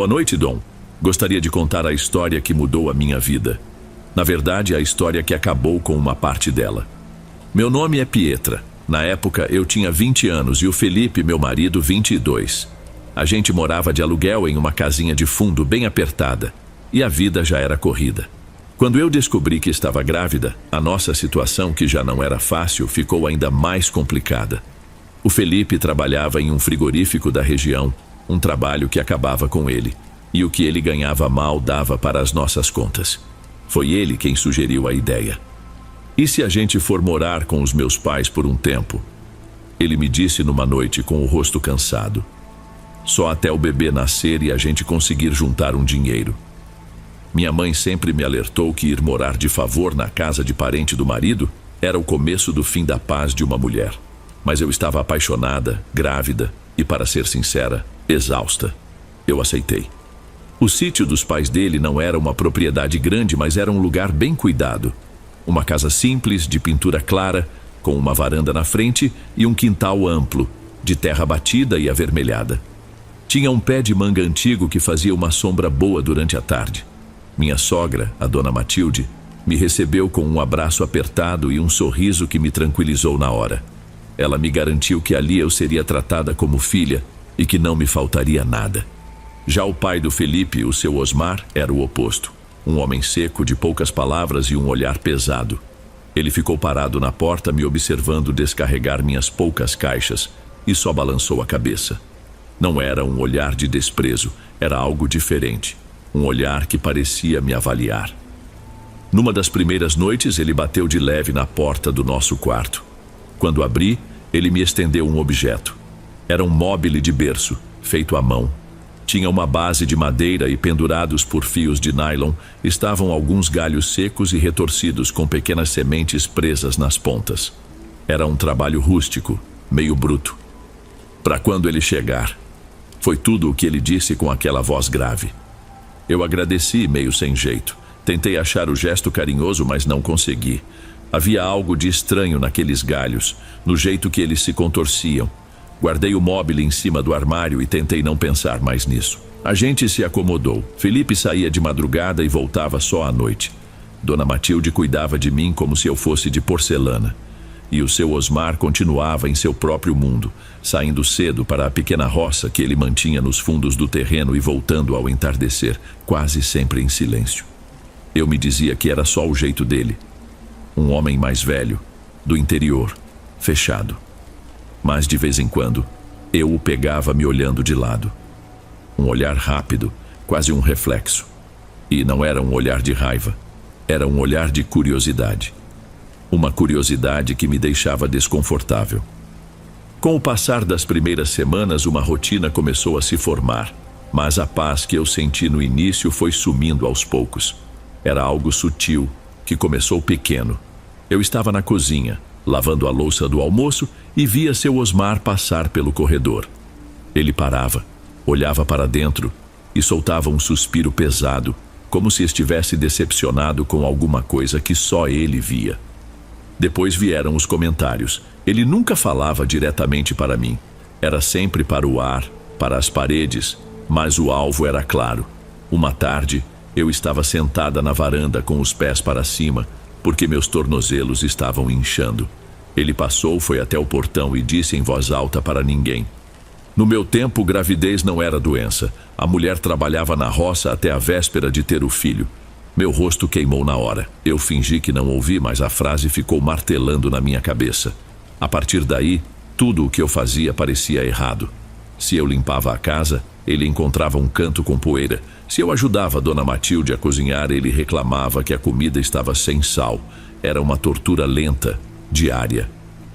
Boa noite, Dom. Gostaria de contar a história que mudou a minha vida. Na verdade, a história que acabou com uma parte dela. Meu nome é Pietra. Na época, eu tinha 20 anos e o Felipe, meu marido, 22. A gente morava de aluguel em uma casinha de fundo bem apertada. E a vida já era corrida. Quando eu descobri que estava grávida, a nossa situação, que já não era fácil, ficou ainda mais complicada. O Felipe trabalhava em um frigorífico da região, um trabalho que acabava com ele. E o que ele ganhava mal dava para as nossas contas. Foi ele quem sugeriu a ideia. E se a gente for morar com os meus pais por um tempo? Ele me disse numa noite com o rosto cansado. Só até o bebê nascer e a gente conseguir juntar um dinheiro. Minha mãe sempre me alertou que ir morar de favor na casa de parente do marido era o começo do fim da paz de uma mulher. Mas eu estava apaixonada, grávida e, para ser sincera, exausta. Eu aceitei. O sítio dos pais dele não era uma propriedade grande, mas era um lugar bem cuidado. Uma casa simples, de pintura clara, com uma varanda na frente e um quintal amplo, de terra batida e avermelhada. Tinha um pé de manga antigo que fazia uma sombra boa durante a tarde. Minha sogra, a dona Matilde, me recebeu com um abraço apertado e um sorriso que me tranquilizou na hora. Ela me garantiu que ali eu seria tratada como filha e que não me faltaria nada. Já o pai do Felipe, o seu Osmar, era o oposto. Um homem seco, de poucas palavras e um olhar pesado. Ele ficou parado na porta, me observando descarregar minhas poucas caixas, e só balançou a cabeça. Não era um olhar de desprezo, era algo diferente. Um olhar que parecia me avaliar. Numa das primeiras noites, ele bateu de leve na porta do nosso quarto. Quando abri, ele me estendeu um objeto. Era um móbile de berço, feito à mão. Tinha uma base de madeira e pendurados por fios de nylon estavam alguns galhos secos e retorcidos com pequenas sementes presas nas pontas. Era um trabalho rústico, meio bruto. Para quando ele chegar. Foi tudo o que ele disse com aquela voz grave. Eu agradeci, meio sem jeito. Tentei achar o gesto carinhoso, mas não consegui. Havia algo de estranho naqueles galhos, no jeito que eles se contorciam. Guardei o móvel em cima do armário e tentei não pensar mais nisso. A gente se acomodou. Felipe saía de madrugada e voltava só à noite. Dona Matilde cuidava de mim como se eu fosse de porcelana. E o seu Osmar continuava em seu próprio mundo, saindo cedo para a pequena roça que ele mantinha nos fundos do terreno e voltando ao entardecer, quase sempre em silêncio. Eu me dizia que era só o jeito dele. Um homem mais velho, do interior, fechado. Mas de vez em quando, eu o pegava me olhando de lado. Um olhar rápido, quase um reflexo. E não era um olhar de raiva, era um olhar de curiosidade. Uma curiosidade que me deixava desconfortável. Com o passar das primeiras semanas, uma rotina começou a se formar, mas a paz que eu senti no início foi sumindo aos poucos. Era algo sutil, que começou pequeno. Eu estava na cozinha, lavando a louça do almoço e via seu Osmar passar pelo corredor. Ele parava, olhava para dentro e soltava um suspiro pesado, como se estivesse decepcionado com alguma coisa que só ele via. Depois vieram os comentários. Ele nunca falava diretamente para mim. Era sempre para o ar, para as paredes, mas o alvo era claro. Uma tarde, eu estava sentada na varanda com os pés para cima, porque meus tornozelos estavam inchando. Ele passou, foi até o portão e disse em voz alta para ninguém: "No meu tempo, gravidez não era doença. A mulher trabalhava na roça até a véspera de ter o filho." Meu rosto queimou na hora. Eu fingi que não ouvi, mas a frase ficou martelando na minha cabeça. A partir daí, tudo o que eu fazia parecia errado. Se eu limpava a casa, ele encontrava um canto com poeira. Se eu ajudava a dona Matilde a cozinhar, ele reclamava que a comida estava sem sal. Era uma tortura lenta, diária.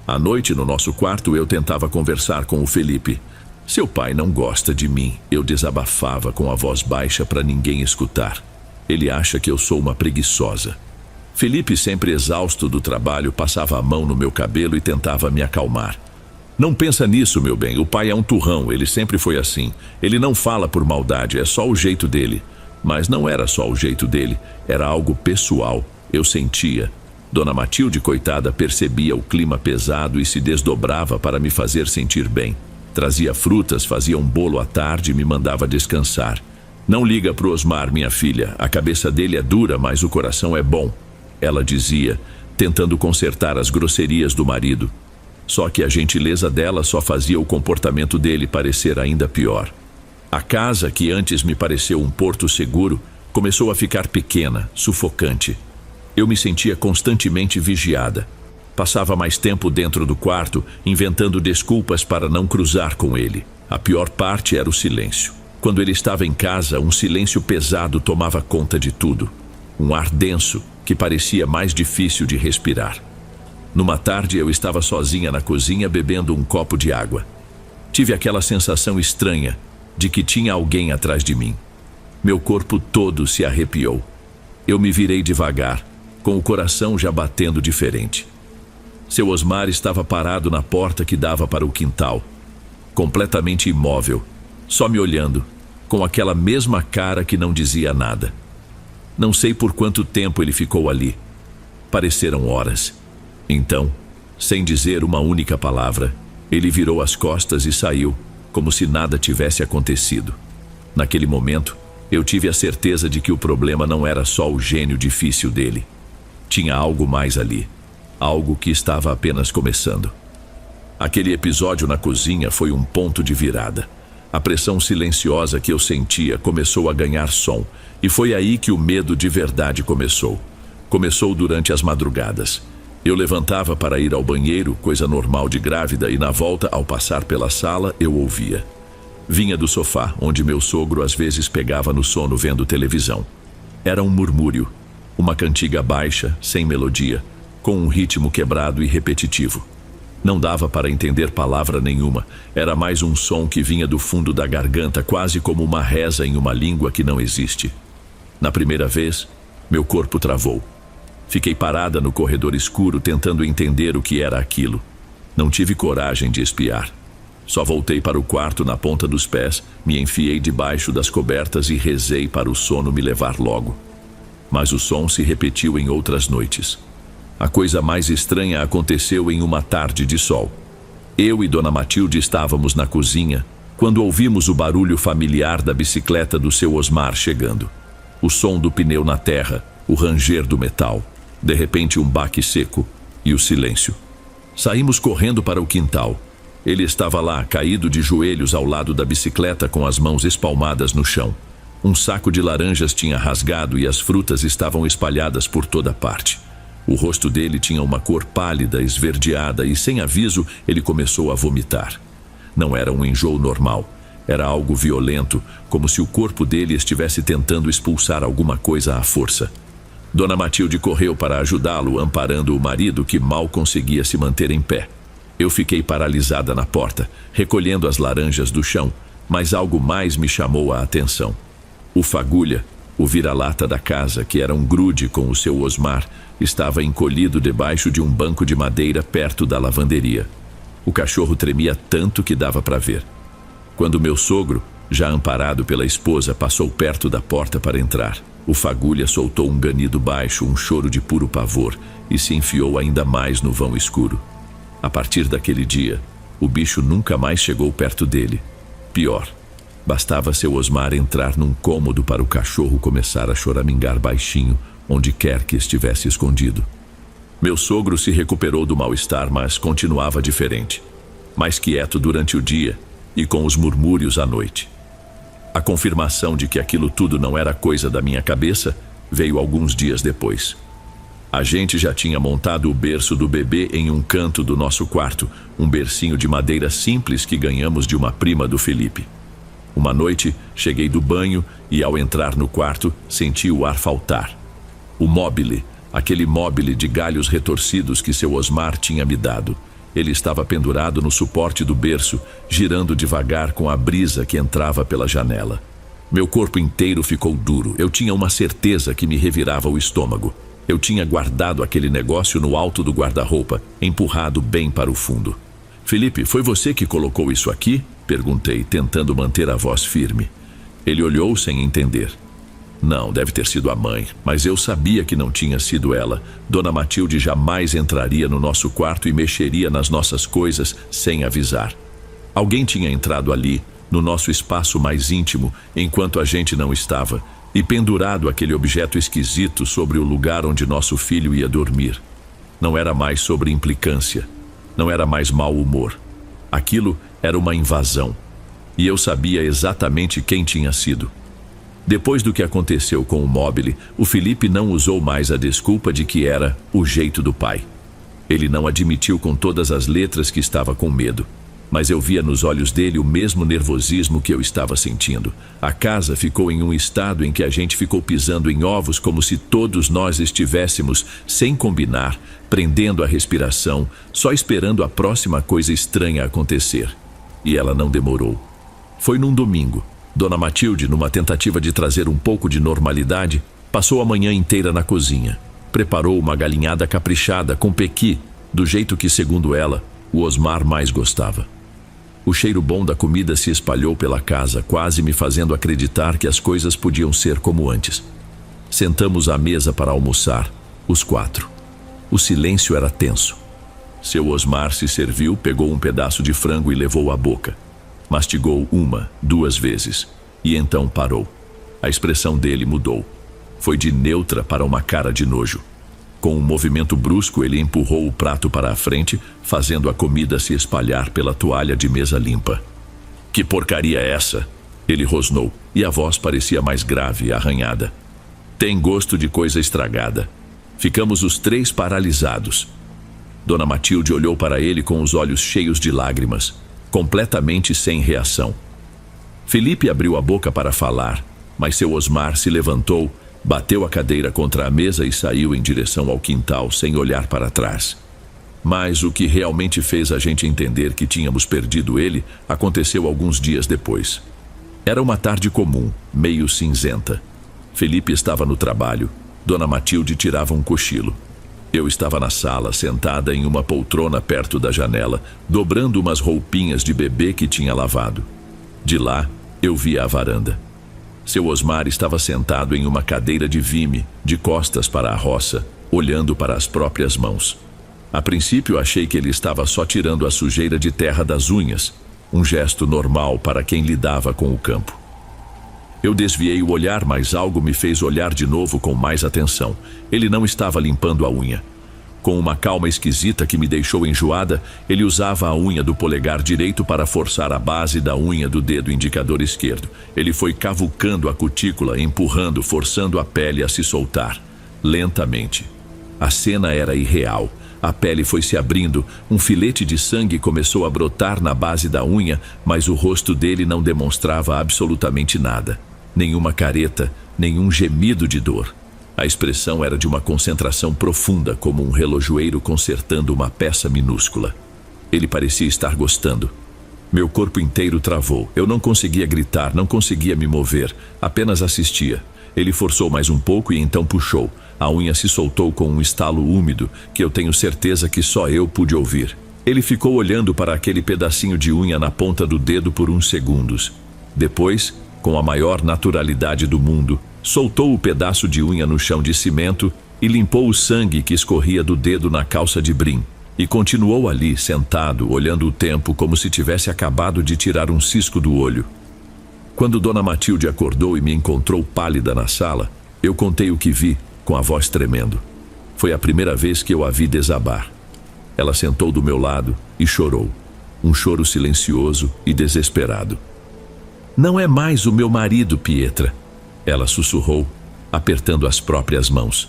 À noite, no nosso quarto, eu tentava conversar com o Felipe. "Seu pai não gosta de mim", eu desabafava com a voz baixa para ninguém escutar. "Ele acha que eu sou uma preguiçosa." Felipe, sempre exausto do trabalho, passava a mão no meu cabelo e tentava me acalmar. "Não pensa nisso, meu bem, o pai é um turrão, ele sempre foi assim. Ele não fala por maldade, é só o jeito dele." Mas não era só o jeito dele, era algo pessoal, eu sentia. Dona Matilde, coitada, percebia o clima pesado e se desdobrava para me fazer sentir bem. Trazia frutas, fazia um bolo à tarde e me mandava descansar. Não liga pro Osmar, minha filha. A cabeça dele é dura, mas o coração é bom, ela dizia, tentando consertar as grosserias do marido. Só que a gentileza dela só fazia o comportamento dele parecer ainda pior. A casa, que antes me pareceu um porto seguro, começou a ficar pequena, sufocante. Eu me sentia constantemente vigiada. Passava mais tempo dentro do quarto, inventando desculpas para não cruzar com ele. A pior parte era o silêncio. Quando ele estava em casa, um silêncio pesado tomava conta de tudo. Um ar denso que parecia mais difícil de respirar. Numa tarde, eu estava sozinha na cozinha bebendo um copo de água. Tive aquela sensação estranha de que tinha alguém atrás de mim. Meu corpo todo se arrepiou. Eu me virei devagar, com o coração já batendo diferente. Seu Osmar estava parado na porta que dava para o quintal, completamente imóvel, só me olhando, com aquela mesma cara que não dizia nada. Não sei por quanto tempo ele ficou ali. Pareceram horas. Então, sem dizer uma única palavra, ele virou as costas e saiu, como se nada tivesse acontecido. Naquele momento, eu tive a certeza de que o problema não era só o gênio difícil dele. Tinha algo mais ali, algo que estava apenas começando. Aquele episódio na cozinha foi um ponto de virada. A pressão silenciosa que eu sentia começou a ganhar som, e foi aí que o medo de verdade começou. Começou durante as madrugadas. Eu levantava para ir ao banheiro, coisa normal de grávida, e na volta, ao passar pela sala, eu ouvia. Vinha do sofá, onde meu sogro às vezes pegava no sono vendo televisão. Era um murmúrio, uma cantiga baixa, sem melodia, com um ritmo quebrado e repetitivo. Não dava para entender palavra nenhuma, era mais um som que vinha do fundo da garganta, quase como uma reza em uma língua que não existe. Na primeira vez, meu corpo travou. Fiquei parada no corredor escuro, tentando entender o que era aquilo. Não tive coragem de espiar. Só voltei para o quarto na ponta dos pés, me enfiei debaixo das cobertas e rezei para o sono me levar logo. Mas o som se repetiu em outras noites. A coisa mais estranha aconteceu em uma tarde de sol. Eu e Dona Matilde estávamos na cozinha, quando ouvimos o barulho familiar da bicicleta do seu Osmar chegando. O som do pneu na terra, o ranger do metal. De repente, um baque seco e o silêncio. Saímos correndo para o quintal. Ele estava lá, caído de joelhos ao lado da bicicleta, com as mãos espalmadas no chão. Um saco de laranjas tinha rasgado e as frutas estavam espalhadas por toda parte. O rosto dele tinha uma cor pálida, esverdeada, e sem aviso ele começou a vomitar. Não era um enjoo normal, era algo violento, como se o corpo dele estivesse tentando expulsar alguma coisa à força. Dona Matilde correu para ajudá-lo, amparando o marido, que mal conseguia se manter em pé. Eu fiquei paralisada na porta, recolhendo as laranjas do chão, mas algo mais me chamou a atenção. O Fagulha, o vira-lata da casa, que era um grude com o seu Osmar, estava encolhido debaixo de um banco de madeira perto da lavanderia. O cachorro tremia tanto que dava para ver. Quando meu sogro, já amparado pela esposa, passou perto da porta para entrar, o Fagulha soltou um ganido baixo, um choro de puro pavor, e se enfiou ainda mais no vão escuro. A partir daquele dia, o bicho nunca mais chegou perto dele. Pior, bastava seu Osmar entrar num cômodo para o cachorro começar a choramingar baixinho, onde quer que estivesse escondido. Meu sogro se recuperou do mal-estar, mas continuava diferente. Mais quieto durante o dia e com os murmúrios à noite. A confirmação de que aquilo tudo não era coisa da minha cabeça veio alguns dias depois. A gente já tinha montado o berço do bebê em um canto do nosso quarto, um bercinho de madeira simples que ganhamos de uma prima do Felipe. Uma noite, cheguei do banho e, ao entrar no quarto, senti o ar faltar. O móbile, aquele móbile de galhos retorcidos que seu Osmar tinha me dado. Ele estava pendurado no suporte do berço, girando devagar com a brisa que entrava pela janela. Meu corpo inteiro ficou duro. Eu tinha uma certeza que me revirava o estômago. Eu tinha guardado aquele negócio no alto do guarda-roupa, empurrado bem para o fundo. Felipe, foi você que colocou isso aqui? Perguntei, tentando manter a voz firme. Ele olhou sem entender. Não, deve ter sido a mãe, mas eu sabia que não tinha sido ela. Dona Matilde jamais entraria no nosso quarto e mexeria nas nossas coisas sem avisar. Alguém tinha entrado ali, no nosso espaço mais íntimo, enquanto a gente não estava, e pendurado aquele objeto esquisito sobre o lugar onde nosso filho ia dormir. Não era mais sobre implicância, não era mais mau humor. Aquilo era uma invasão, e eu sabia exatamente quem tinha sido. Depois do que aconteceu com o Mobile, o Felipe não usou mais a desculpa de que era o jeito do pai. Ele não admitiu com todas as letras que estava com medo, mas eu via nos olhos dele o mesmo nervosismo que eu estava sentindo. A casa ficou em um estado em que a gente ficou pisando em ovos, como se todos nós estivéssemos, sem combinar, prendendo a respiração, só esperando a próxima coisa estranha acontecer. E ela não demorou. Foi num domingo. Dona Matilde, numa tentativa de trazer um pouco de normalidade, passou a manhã inteira na cozinha. Preparou uma galinhada caprichada com pequi, do jeito que, segundo ela, o Osmar mais gostava. O cheiro bom da comida se espalhou pela casa, quase me fazendo acreditar que as coisas podiam ser como antes. Sentamos à mesa para almoçar, os 4. O silêncio era tenso. Seu Osmar se serviu, pegou um pedaço de frango e levou à boca. Mastigou 1, 2 vezes, e então parou. A expressão dele mudou. Foi de neutra para uma cara de nojo. Com um movimento brusco, ele empurrou o prato para a frente, fazendo a comida se espalhar pela toalha de mesa limpa. "Que porcaria é essa?" Ele rosnou, e a voz parecia mais grave e arranhada. "Tem gosto de coisa estragada." Ficamos os 3 paralisados. Dona Matilde olhou para ele com os olhos cheios de lágrimas, completamente sem reação. Felipe abriu a boca para falar, mas seu Osmar se levantou, bateu a cadeira contra a mesa e saiu em direção ao quintal sem olhar para trás. Mas o que realmente fez a gente entender que tínhamos perdido ele aconteceu alguns dias depois. Era uma tarde comum, meio cinzenta. Felipe estava no trabalho. Dona Matilde tirava um cochilo. Eu estava na sala, sentada em uma poltrona perto da janela, dobrando umas roupinhas de bebê que tinha lavado. De lá, eu via a varanda. Seu Osmar estava sentado em uma cadeira de vime, de costas para a roça, olhando para as próprias mãos. A princípio, achei que ele estava só tirando a sujeira de terra das unhas, um gesto normal para quem lidava com o campo. Eu desviei o olhar, mas algo me fez olhar de novo com mais atenção. Ele não estava limpando a unha. Com uma calma esquisita que me deixou enjoada, ele usava a unha do polegar direito para forçar a base da unha do dedo indicador esquerdo. Ele foi cavucando a cutícula, empurrando, forçando a pele a se soltar, lentamente. A cena era irreal. A pele foi se abrindo, um filete de sangue começou a brotar na base da unha, mas o rosto dele não demonstrava absolutamente nada. Nenhuma careta, nenhum gemido de dor. A expressão era de uma concentração profunda, como um relojoeiro consertando uma peça minúscula. Ele parecia estar gostando. Meu corpo inteiro travou. Eu não conseguia gritar, não conseguia me mover, apenas assistia. Ele forçou mais um pouco e então puxou. A unha se soltou com um estalo úmido, que eu tenho certeza que só eu pude ouvir. Ele ficou olhando para aquele pedacinho de unha na ponta do dedo por uns segundos. Depois, com a maior naturalidade do mundo, soltou o pedaço de unha no chão de cimento e limpou o sangue que escorria do dedo na calça de brim. E continuou ali, sentado, olhando o tempo como se tivesse acabado de tirar um cisco do olho. Quando Dona Matilde acordou e me encontrou pálida na sala, eu contei o que vi, com a voz tremendo. Foi a primeira vez que eu a vi desabar. Ela sentou do meu lado e chorou. Um choro silencioso e desesperado. "Não é mais o meu marido, Pietra", ela sussurrou, apertando as próprias mãos.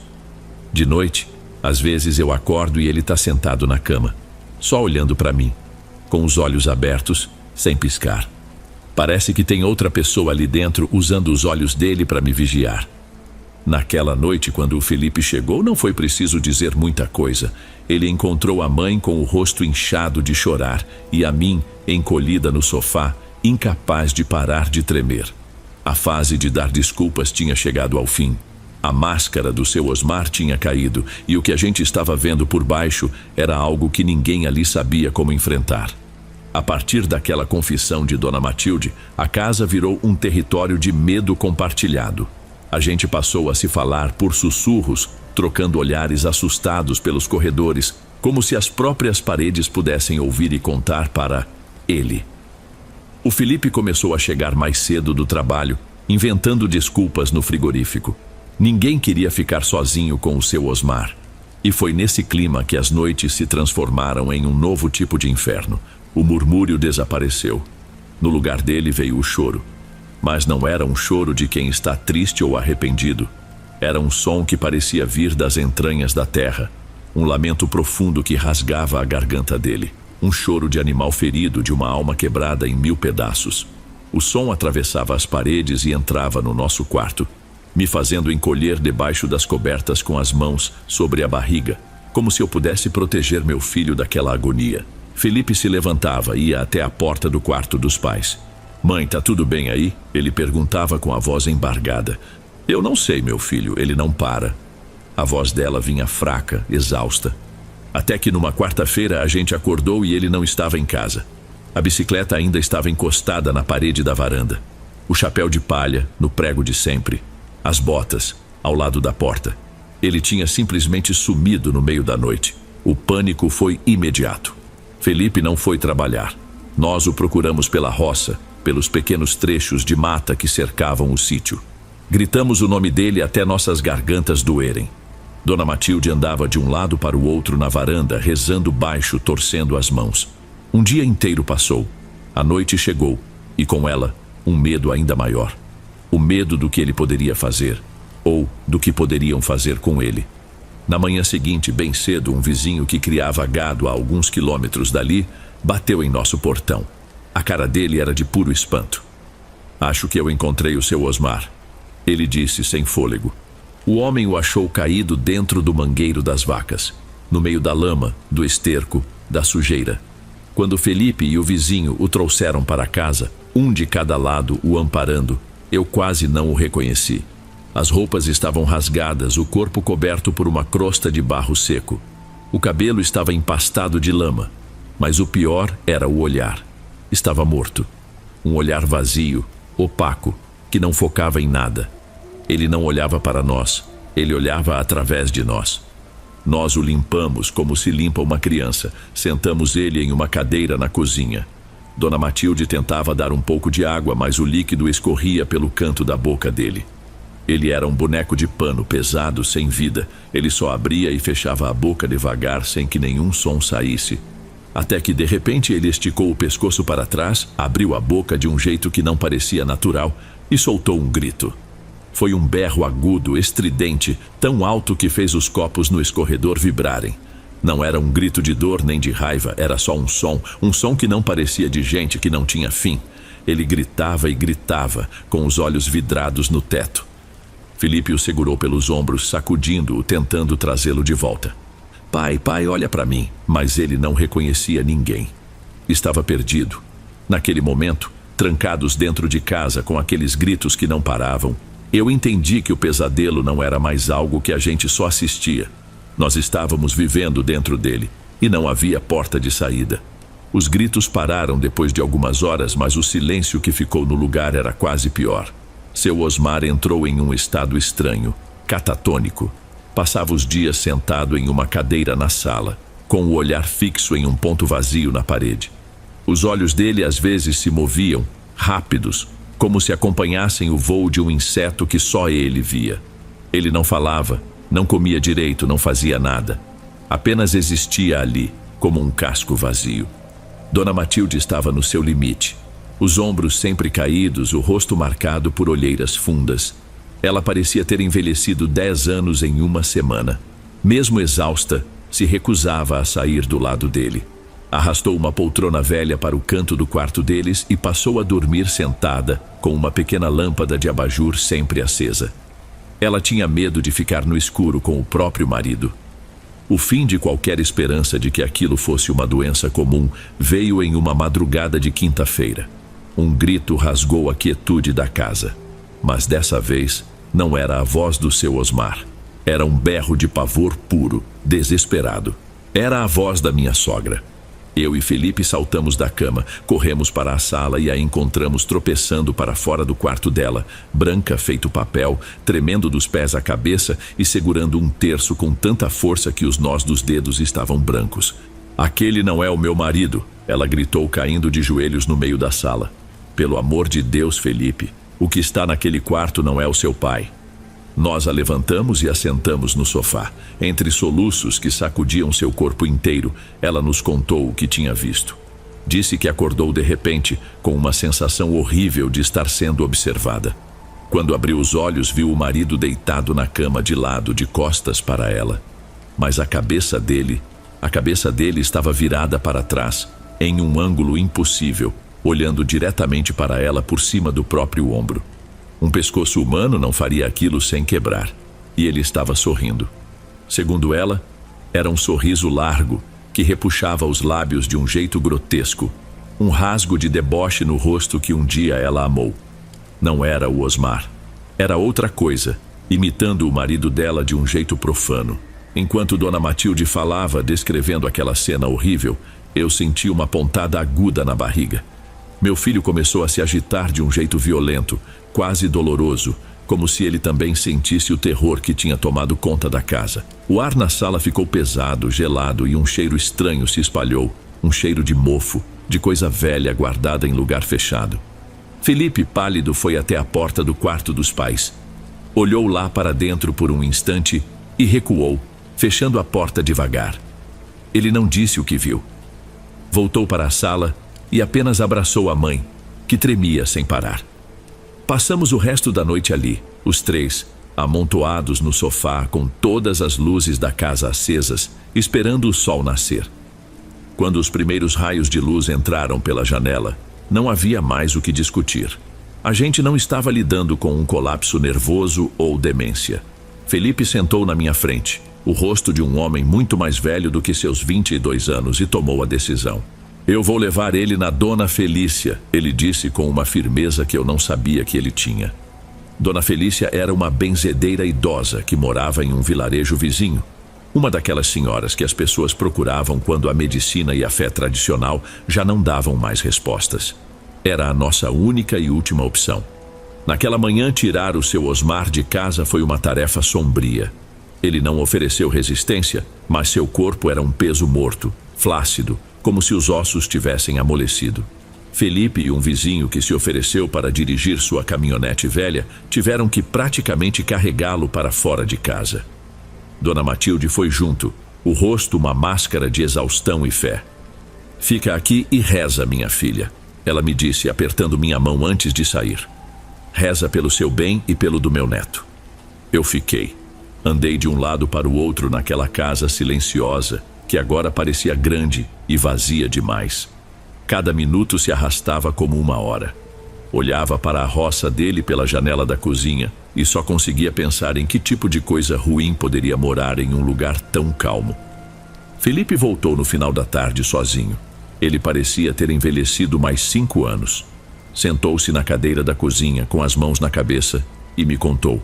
De noite, às vezes eu acordo e ele está sentado na cama, só olhando para mim, com os olhos abertos, sem piscar. Parece que tem outra pessoa ali dentro usando os olhos dele para me vigiar. Naquela noite, quando o Felipe chegou, não foi preciso dizer muita coisa. Ele encontrou a mãe com o rosto inchado de chorar e a mim, encolhida no sofá, incapaz de parar de tremer. A fase de dar desculpas tinha chegado ao fim. A máscara do seu Osmar tinha caído e o que a gente estava vendo por baixo era algo que ninguém ali sabia como enfrentar. A partir daquela confissão de Dona Matilde, a casa virou um território de medo compartilhado. A gente passou a se falar por sussurros, trocando olhares assustados pelos corredores, como se as próprias paredes pudessem ouvir e contar para ele. O Felipe começou a chegar mais cedo do trabalho, inventando desculpas no frigorífico. Ninguém queria ficar sozinho com o seu Osmar. E foi nesse clima que as noites se transformaram em um novo tipo de inferno. O murmúrio desapareceu. No lugar dele veio o choro. Mas não era um choro de quem está triste ou arrependido. Era um som que parecia vir das entranhas da terra. Um lamento profundo que rasgava a garganta dele. Um choro de animal ferido, de uma alma quebrada em 1000 pedaços. O som atravessava as paredes e entrava no nosso quarto, me fazendo encolher debaixo das cobertas com as mãos sobre a barriga, como se eu pudesse proteger meu filho daquela agonia. Felipe se levantava e ia até a porta do quarto dos pais. "Mãe, tá tudo bem aí?" Ele perguntava com a voz embargada. "Eu não sei, meu filho, ele não para." A voz dela vinha fraca, exausta. Até que numa quarta-feira a gente acordou e ele não estava em casa. A bicicleta ainda estava encostada na parede da varanda. O chapéu de palha, no prego de sempre. As botas, ao lado da porta. Ele tinha simplesmente sumido no meio da noite. O pânico foi imediato. Felipe não foi trabalhar. Nós o procuramos pela roça, pelos pequenos trechos de mata que cercavam o sítio. Gritamos o nome dele até nossas gargantas doerem. Dona Matilde andava de um lado para o outro na varanda, rezando baixo, torcendo as mãos. Um dia inteiro passou. A noite chegou, e com ela, um medo ainda maior. O medo do que ele poderia fazer, ou do que poderiam fazer com ele. Na manhã seguinte, bem cedo, um vizinho que criava gado a alguns quilômetros dali, bateu em nosso portão. A cara dele era de puro espanto. "Acho que eu encontrei o seu Osmar", ele disse sem fôlego. O homem o achou caído dentro do mangueiro das vacas, no meio da lama, do esterco, da sujeira. Quando Felipe e o vizinho o trouxeram para casa, um de cada lado o amparando, eu quase não o reconheci. As roupas estavam rasgadas, o corpo coberto por uma crosta de barro seco. O cabelo estava empastado de lama, mas o pior era o olhar. Estava morto. Um olhar vazio, opaco, que não focava em nada. Ele não olhava para nós, ele olhava através de nós. Nós o limpamos como se limpa uma criança. Sentamos ele em uma cadeira na cozinha. Dona Matilde tentava dar um pouco de água, mas o líquido escorria pelo canto da boca dele. Ele era um boneco de pano pesado, sem vida. Ele só abria e fechava a boca devagar, sem que nenhum som saísse. Até que, de repente, ele esticou o pescoço para trás, abriu a boca de um jeito que não parecia natural e soltou um grito. Foi um berro agudo, estridente, tão alto que fez os copos no escorredor vibrarem. Não era um grito de dor nem de raiva, era só um som que não parecia de gente, que não tinha fim. Ele gritava e gritava, com os olhos vidrados no teto. Felipe o segurou pelos ombros, sacudindo-o, tentando trazê-lo de volta. Pai, olha para mim." Mas ele não reconhecia ninguém. Estava perdido. Naquele momento, trancados dentro de casa com aqueles gritos que não paravam, eu entendi que o pesadelo não era mais algo que a gente só assistia. Nós estávamos vivendo dentro dele, e não havia porta de saída. Os gritos pararam depois de algumas horas, mas o silêncio que ficou no lugar era quase pior. Seu Osmar entrou em um estado estranho, catatônico. Passava os dias sentado em uma cadeira na sala, com o olhar fixo em um ponto vazio na parede. Os olhos dele às vezes se moviam, rápidos, como se acompanhassem o voo de um inseto que só ele via. Ele não falava, não comia direito, não fazia nada. Apenas existia ali, como um casco vazio. Dona Matilde estava no seu limite. Os ombros sempre caídos, o rosto marcado por olheiras fundas. Ela parecia ter envelhecido 10 anos em uma semana. Mesmo exausta, se recusava a sair do lado dele. Arrastou uma poltrona velha para o canto do quarto deles e passou a dormir sentada, com uma pequena lâmpada de abajur sempre acesa. Ela tinha medo de ficar no escuro com o próprio marido. O fim de qualquer esperança de que aquilo fosse uma doença comum veio em uma madrugada de quinta-feira. Um grito rasgou a quietude da casa. Mas dessa vez, não era a voz do seu Osmar. Era um berro de pavor puro, desesperado. Era a voz da minha sogra. Eu e Felipe saltamos da cama, corremos para a sala e a encontramos tropeçando para fora do quarto dela, branca feito papel, tremendo dos pés à cabeça e segurando um terço com tanta força que os nós dos dedos estavam brancos. "Aquele não é o meu marido", ela gritou, caindo de joelhos no meio da sala. Pelo amor de Deus, Felipe, o que está naquele quarto não é o seu pai. Nós a levantamos e a sentamos no sofá. Entre soluços que sacudiam seu corpo inteiro, ela nos contou o que tinha visto. Disse que acordou de repente, com uma sensação horrível de estar sendo observada. Quando abriu os olhos, viu o marido deitado na cama de lado, de costas para ela. Mas a cabeça dele estava virada para trás, em um ângulo impossível, olhando diretamente para ela por cima do próprio ombro. Um pescoço humano não faria aquilo sem quebrar. E ele estava sorrindo. Segundo ela, era um sorriso largo, que repuxava os lábios de um jeito grotesco. Um rasgo de deboche no rosto que um dia ela amou. Não era o Osmar. Era outra coisa, imitando o marido dela de um jeito profano. Enquanto Dona Matilde falava, descrevendo aquela cena horrível, eu senti uma pontada aguda na barriga. Meu filho começou a se agitar de um jeito violento, quase doloroso, como se ele também sentisse o terror que tinha tomado conta da casa. O ar na sala ficou pesado, gelado, e um cheiro estranho se espalhou, um cheiro de mofo, de coisa velha guardada em lugar fechado. Felipe, pálido, foi até a porta do quarto dos pais. Olhou lá para dentro por um instante e recuou, fechando a porta devagar. Ele não disse o que viu. Voltou para a sala e apenas abraçou a mãe, que tremia sem parar. Passamos o resto da noite ali, os três, amontoados no sofá com todas as luzes da casa acesas, esperando o sol nascer. Quando os primeiros raios de luz entraram pela janela, não havia mais o que discutir. A gente não estava lidando com um colapso nervoso ou demência. Felipe sentou na minha frente, o rosto de um homem muito mais velho do que seus 22 anos, e tomou a decisão. Eu vou levar ele na Dona Felícia, ele disse com uma firmeza que eu não sabia que ele tinha. Dona Felícia era uma benzedeira idosa que morava em um vilarejo vizinho. Uma daquelas senhoras que as pessoas procuravam quando a medicina e a fé tradicional já não davam mais respostas. Era a nossa única e última opção. Naquela manhã, tirar o seu Osmar de casa foi uma tarefa sombria. Ele não ofereceu resistência, mas seu corpo era um peso morto, flácido, como se os ossos tivessem amolecido. Felipe e um vizinho que se ofereceu para dirigir sua caminhonete velha tiveram que praticamente carregá-lo para fora de casa. Dona Matilde foi junto, o rosto uma máscara de exaustão e fé. Fica aqui e reza, minha filha, ela me disse, apertando minha mão antes de sair. Reza pelo seu bem e pelo do meu neto. Eu fiquei. Andei de um lado para o outro naquela casa silenciosa, que agora parecia grande e vazia demais. Cada minuto se arrastava como uma hora. Olhava para a roça dele pela janela da cozinha e só conseguia pensar em que tipo de coisa ruim poderia morar em um lugar tão calmo. Felipe voltou no final da tarde sozinho. Ele parecia ter envelhecido mais 5 anos. Sentou-se na cadeira da cozinha com as mãos na cabeça e me contou.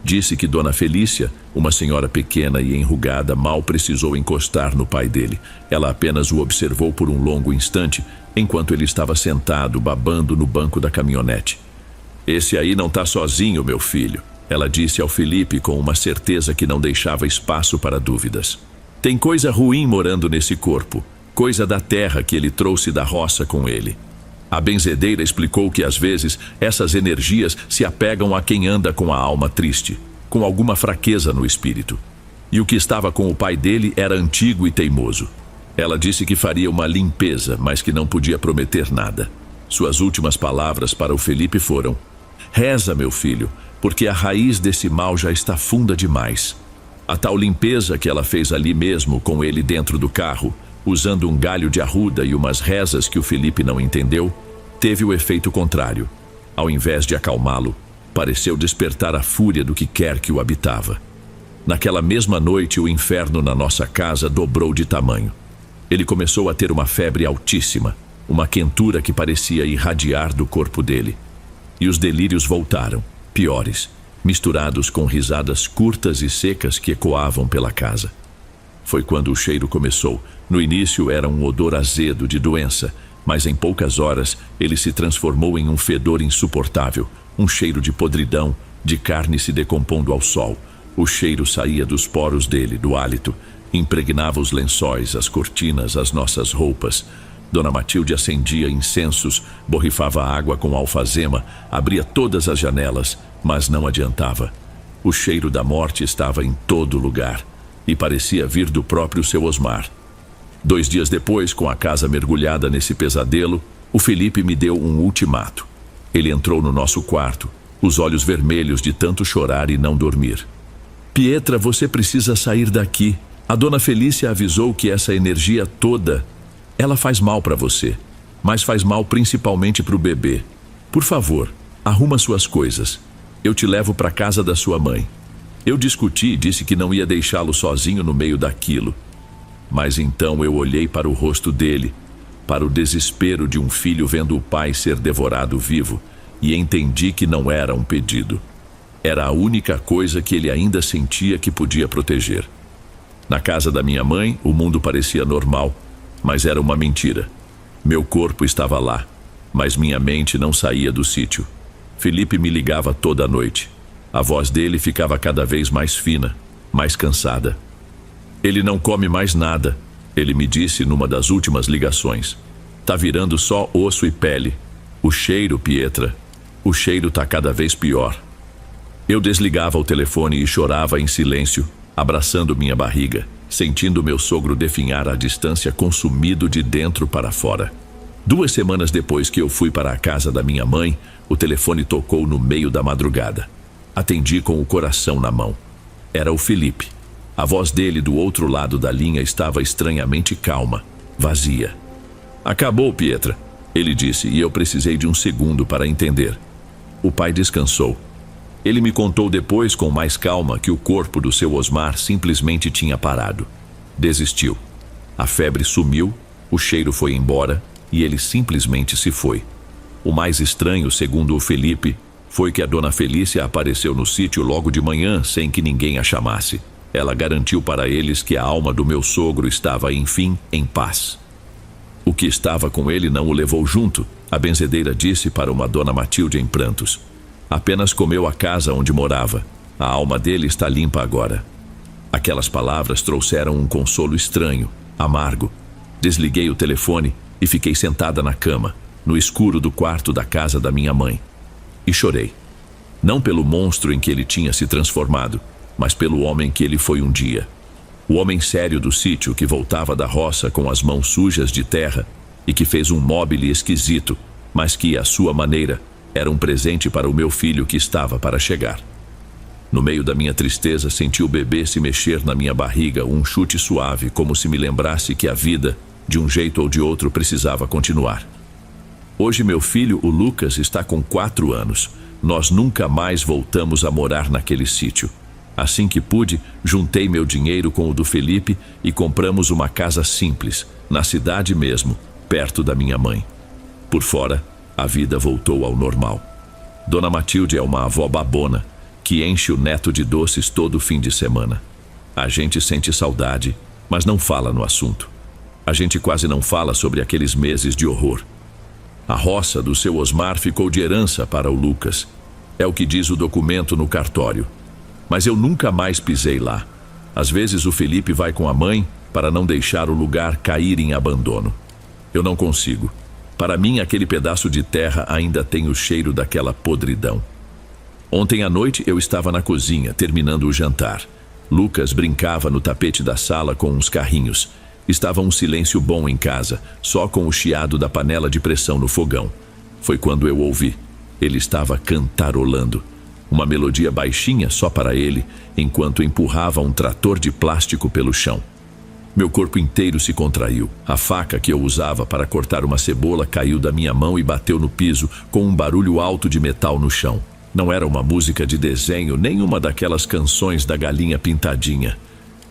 Disse que Dona Felícia, uma senhora pequena e enrugada, mal precisou encostar no pai dele. Ela apenas o observou por um longo instante, enquanto ele estava sentado, babando no banco da caminhonete. Esse aí não está sozinho, meu filho, ela disse ao Felipe com uma certeza que não deixava espaço para dúvidas. Tem coisa ruim morando nesse corpo, coisa da terra que ele trouxe da roça com ele. A benzedeira explicou que às vezes essas energias se apegam a quem anda com a alma triste, com alguma fraqueza no espírito. E o que estava com o pai dele era antigo e teimoso. Ela disse que faria uma limpeza, mas que não podia prometer nada. Suas últimas palavras para o Felipe foram: reza, meu filho, porque a raiz desse mal já está funda demais. A tal limpeza que ela fez ali mesmo com ele dentro do carro, usando um galho de arruda e umas rezas que o Felipe não entendeu, teve o efeito contrário. Ao invés de acalmá-lo, pareceu despertar a fúria do que quer que o habitava. Naquela mesma noite, o inferno na nossa casa dobrou de tamanho. Ele começou a ter uma febre altíssima, uma quentura que parecia irradiar do corpo dele. E os delírios voltaram, piores, misturados com risadas curtas e secas que ecoavam pela casa. Foi quando o cheiro começou. No início era um odor azedo de doença, mas em poucas horas ele se transformou em um fedor insuportável, um cheiro de podridão, de carne se decompondo ao sol. O cheiro saía dos poros dele, do hálito, impregnava os lençóis, as cortinas, as nossas roupas. Dona Matilde acendia incensos, borrifava água com alfazema, abria todas as janelas, mas não adiantava. O cheiro da morte estava em todo lugar e parecia vir do próprio seu Osmar. 2 dias depois, com a casa mergulhada nesse pesadelo, o Felipe me deu um ultimato. Ele entrou no nosso quarto, os olhos vermelhos de tanto chorar e não dormir. Pietra, você precisa sair daqui. A dona Felícia avisou que essa energia toda, ela faz mal para você, mas faz mal principalmente para o bebê. Por favor, arruma suas coisas. Eu te levo para casa da sua mãe. Eu discuti e disse que não ia deixá-lo sozinho no meio daquilo. Mas então eu olhei para o rosto dele, para o desespero de um filho vendo o pai ser devorado vivo, e entendi que não era um pedido. Era a única coisa que ele ainda sentia que podia proteger. Na casa da minha mãe, o mundo parecia normal, mas era uma mentira. Meu corpo estava lá, mas minha mente não saía do sítio. Felipe me ligava toda noite. A voz dele ficava cada vez mais fina, mais cansada. Ele não come mais nada, ele me disse numa das últimas ligações. Tá virando só osso e pele. O cheiro, Pietra, o cheiro tá cada vez pior. Eu desligava o telefone e chorava em silêncio, abraçando minha barriga, sentindo meu sogro definhar à distância, consumido de dentro para fora. 2 semanas depois que eu fui para a casa da minha mãe, o telefone tocou no meio da madrugada. Atendi com o coração na mão. Era o Felipe. A voz dele do outro lado da linha estava estranhamente calma, vazia. Acabou, Pietra, ele disse, e eu precisei de um segundo para entender. O pai descansou. Ele me contou depois com mais calma que o corpo do seu Osmar simplesmente tinha parado. Desistiu. A febre sumiu, o cheiro foi embora e ele simplesmente se foi. O mais estranho, segundo o Felipe, foi que a dona Felícia apareceu no sítio logo de manhã sem que ninguém a chamasse. Ela garantiu para eles que a alma do meu sogro estava, enfim, em paz. O que estava com ele não o levou junto, a benzedeira disse para uma dona Matilde em prantos. Apenas comeu a casa onde morava. A alma dele está limpa agora. Aquelas palavras trouxeram um consolo estranho, amargo. Desliguei o telefone e fiquei sentada na cama, no escuro do quarto da casa da minha mãe. E chorei. Não pelo monstro em que ele tinha se transformado, mas pelo homem que ele foi um dia. O homem sério do sítio que voltava da roça com as mãos sujas de terra e que fez um mobile esquisito, mas que, à sua maneira, era um presente para o meu filho que estava para chegar. No meio da minha tristeza, senti o bebê se mexer na minha barriga, um chute suave, como se me lembrasse que a vida, de um jeito ou de outro, precisava continuar. Hoje meu filho, o Lucas, está com 4 anos. Nós nunca mais voltamos a morar naquele sítio. Assim que pude, juntei meu dinheiro com o do Felipe e compramos uma casa simples, na cidade mesmo, perto da minha mãe. Por fora, a vida voltou ao normal. Dona Matilde é uma avó babona, que enche o neto de doces todo fim de semana. A gente sente saudade, mas não fala no assunto. A gente quase não fala sobre aqueles meses de horror. A roça do seu Osmar ficou de herança para o Lucas. É o que diz o documento no cartório. Mas eu nunca mais pisei lá. Às vezes o Felipe vai com a mãe para não deixar o lugar cair em abandono. Eu não consigo. Para mim, aquele pedaço de terra ainda tem o cheiro daquela podridão. Ontem à noite eu estava na cozinha, terminando o jantar. Lucas brincava no tapete da sala com uns carrinhos. Estava um silêncio bom em casa, só com o chiado da panela de pressão no fogão. Foi quando eu ouvi. Ele estava cantarolando. Uma melodia baixinha só para ele, enquanto empurrava um trator de plástico pelo chão. Meu corpo inteiro se contraiu. A faca que eu usava para cortar uma cebola caiu da minha mão e bateu no piso, com um barulho alto de metal no chão. Não era uma música de desenho, nem uma daquelas canções da galinha pintadinha.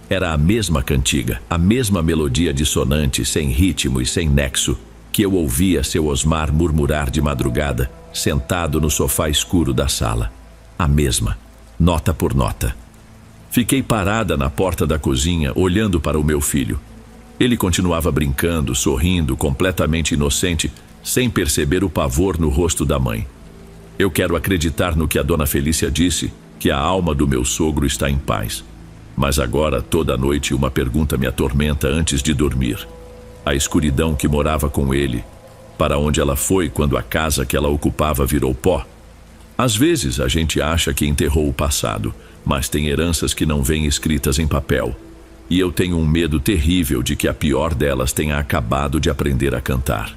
Era a mesma cantiga, a mesma melodia dissonante, sem ritmo e sem nexo, que eu ouvia seu Osmar murmurar de madrugada, sentado no sofá escuro da sala. A mesma, nota por nota. Fiquei parada na porta da cozinha, olhando para o meu filho. Ele continuava brincando, sorrindo, completamente inocente, sem perceber o pavor no rosto da mãe. Eu quero acreditar no que a dona Felícia disse, que a alma do meu sogro está em paz. Mas agora, toda noite, uma pergunta me atormenta antes de dormir. A escuridão que morava com ele. Para onde ela foi quando a casa que ela ocupava virou pó? Às vezes a gente acha que enterrou o passado, mas tem heranças que não vêm escritas em papel. E eu tenho um medo terrível de que a pior delas tenha acabado de aprender a cantar.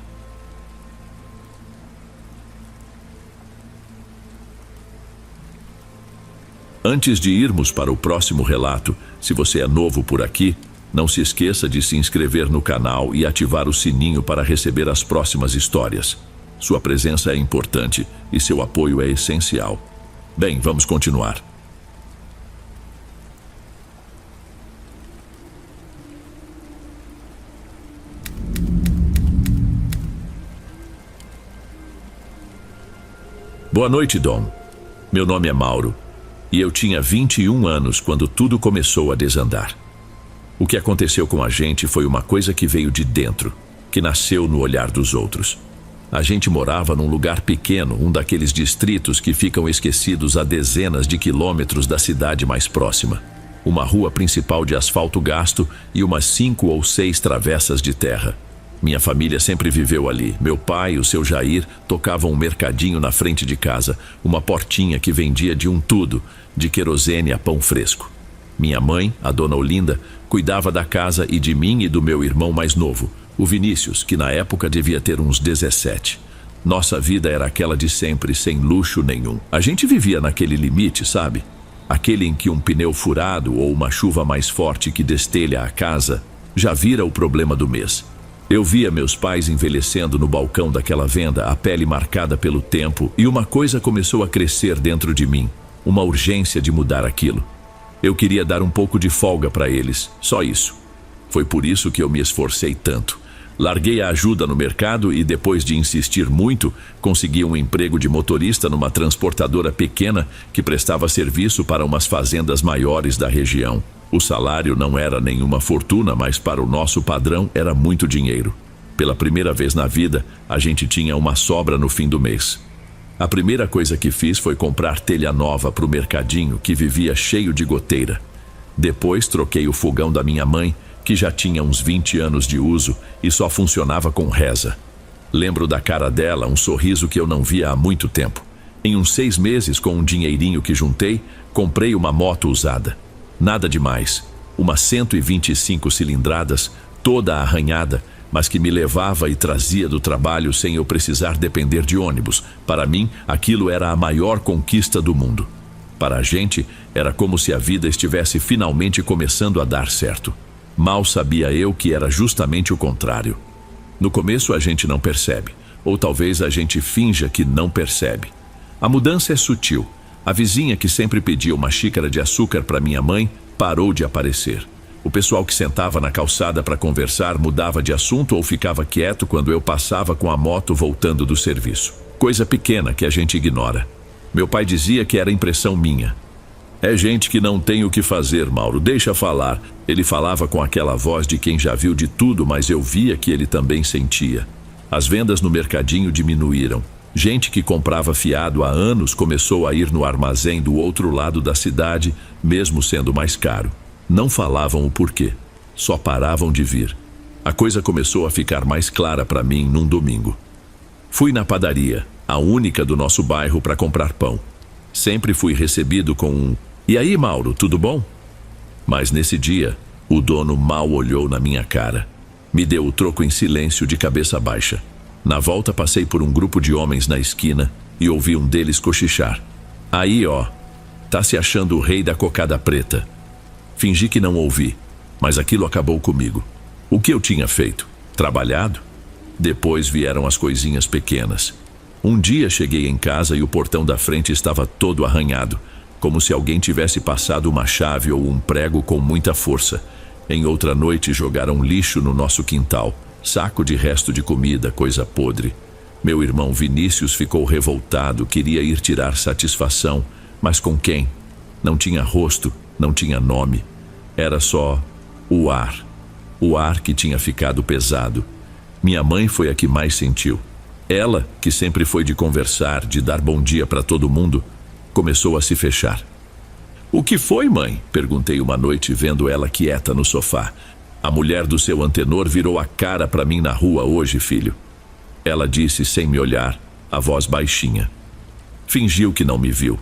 Antes de irmos para o próximo relato, se você é novo por aqui, não se esqueça de se inscrever no canal e ativar o sininho para receber as próximas histórias. Sua presença é importante e seu apoio é essencial. Bem, vamos continuar. Boa noite, Dom. Meu nome é Mauro. E eu tinha 21 anos quando tudo começou a desandar. O que aconteceu com a gente foi uma coisa que veio de dentro, que nasceu no olhar dos outros. A gente morava num lugar pequeno, um daqueles distritos que ficam esquecidos a dezenas de quilômetros da cidade mais próxima. Uma rua principal de asfalto gasto e umas 5 ou 6 travessas de terra. Minha família sempre viveu ali. Meu pai e o seu Jair tocavam um mercadinho na frente de casa, uma portinha que vendia de um tudo, de querosene a pão fresco. Minha mãe, a dona Olinda, cuidava da casa e de mim e do meu irmão mais novo, o Vinícius, que na época devia ter uns 17. Nossa vida era aquela de sempre, sem luxo nenhum. A gente vivia naquele limite, sabe? Aquele em que um pneu furado ou uma chuva mais forte que destelha a casa já vira o problema do mês. Eu via meus pais envelhecendo no balcão daquela venda, a pele marcada pelo tempo, e uma coisa começou a crescer dentro de mim, uma urgência de mudar aquilo. Eu queria dar um pouco de folga para eles, só isso. Foi por isso que eu me esforcei tanto. Larguei a ajuda no mercado e, depois de insistir muito, consegui um emprego de motorista numa transportadora pequena que prestava serviço para umas fazendas maiores da região. O salário não era nenhuma fortuna, mas para o nosso padrão era muito dinheiro. Pela primeira vez na vida, a gente tinha uma sobra no fim do mês. A primeira coisa que fiz foi comprar telha nova para o mercadinho, que vivia cheio de goteira. Depois troquei o fogão da minha mãe, que já tinha uns 20 anos de uso e só funcionava com reza. Lembro da cara dela, um sorriso que eu não via há muito tempo. Em uns 6 meses, com um dinheirinho que juntei, comprei uma moto usada. Nada demais, uma 125 cilindradas, toda arranhada, mas que me levava e trazia do trabalho sem eu precisar depender de ônibus. Para mim, aquilo era a maior conquista do mundo. Para a gente, era como se a vida estivesse finalmente começando a dar certo. Mal sabia eu que era justamente o contrário. No começo a gente não percebe, ou talvez a gente finja que não percebe. A mudança é sutil. A vizinha que sempre pedia uma xícara de açúcar para minha mãe parou de aparecer. O pessoal que sentava na calçada para conversar mudava de assunto ou ficava quieto quando eu passava com a moto voltando do serviço. Coisa pequena que a gente ignora. Meu pai dizia que era impressão minha. É gente que não tem o que fazer, Mauro, deixa falar. Ele falava com aquela voz de quem já viu de tudo, mas eu via que ele também sentia. As vendas no mercadinho diminuíram. Gente que comprava fiado há anos começou a ir no armazém do outro lado da cidade, mesmo sendo mais caro. Não falavam o porquê, só paravam de vir. A coisa começou a ficar mais clara para mim num domingo. Fui na padaria, a única do nosso bairro, para comprar pão. Sempre fui recebido com um "E aí, Mauro, tudo bom?" Mas nesse dia, o dono mal olhou na minha cara. Me deu o troco em silêncio, de cabeça baixa. Na volta passei por um grupo de homens na esquina e ouvi um deles cochichar. "Aí, ó, tá se achando o rei da cocada preta." Fingi que não ouvi, mas aquilo acabou comigo. O que eu tinha feito? Trabalhado? Depois vieram as coisinhas pequenas. Um dia cheguei em casa e o portão da frente estava todo arranhado, como se alguém tivesse passado uma chave ou um prego com muita força. Em outra noite jogaram lixo no nosso quintal. Saco de resto de comida, coisa podre. Meu irmão Vinícius ficou revoltado, queria ir tirar satisfação, mas com quem? Não tinha rosto, não tinha nome. Era só o ar. O ar que tinha ficado pesado. Minha mãe foi a que mais sentiu. Ela, que sempre foi de conversar, de dar bom dia para todo mundo, começou a se fechar. "O que foi, mãe?" perguntei uma noite, vendo ela quieta no sofá. A mulher do seu antenor virou a cara para mim na rua hoje, filho. Ela disse sem me olhar, a voz baixinha. Fingiu que não me viu.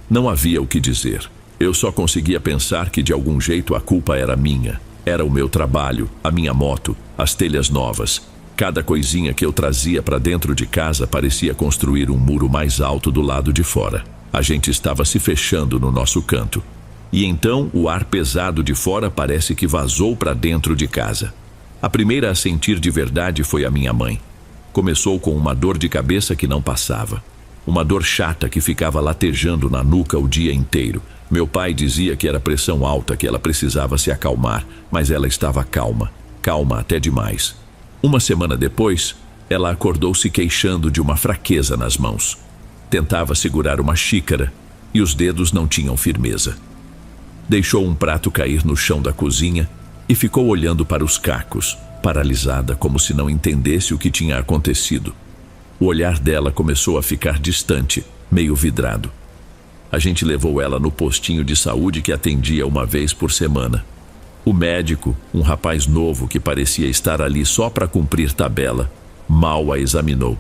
Não havia o que dizer. Eu só conseguia pensar que de algum jeito a culpa era minha. Era o meu trabalho, a minha moto, as telhas novas. Cada coisinha que eu trazia para dentro de casa parecia construir um muro mais alto do lado de fora. A gente estava se fechando no nosso canto. E então o ar pesado de fora parece que vazou para dentro de casa. A primeira a sentir de verdade foi a minha mãe. Começou com uma dor de cabeça que não passava. Uma dor chata que ficava latejando na nuca o dia inteiro. Meu pai dizia que era pressão alta, que ela precisava se acalmar, mas ela estava calma. Calma até demais. Uma semana depois, ela acordou se queixando de uma fraqueza nas mãos. Tentava segurar uma xícara e os dedos não tinham firmeza. Deixou um prato cair no chão da cozinha e ficou olhando para os cacos, paralisada, como se não entendesse o que tinha acontecido. O olhar dela começou a ficar distante, meio vidrado. A gente levou ela no postinho de saúde que atendia uma vez por semana. O médico, um rapaz novo que parecia estar ali só para cumprir tabela, mal a examinou.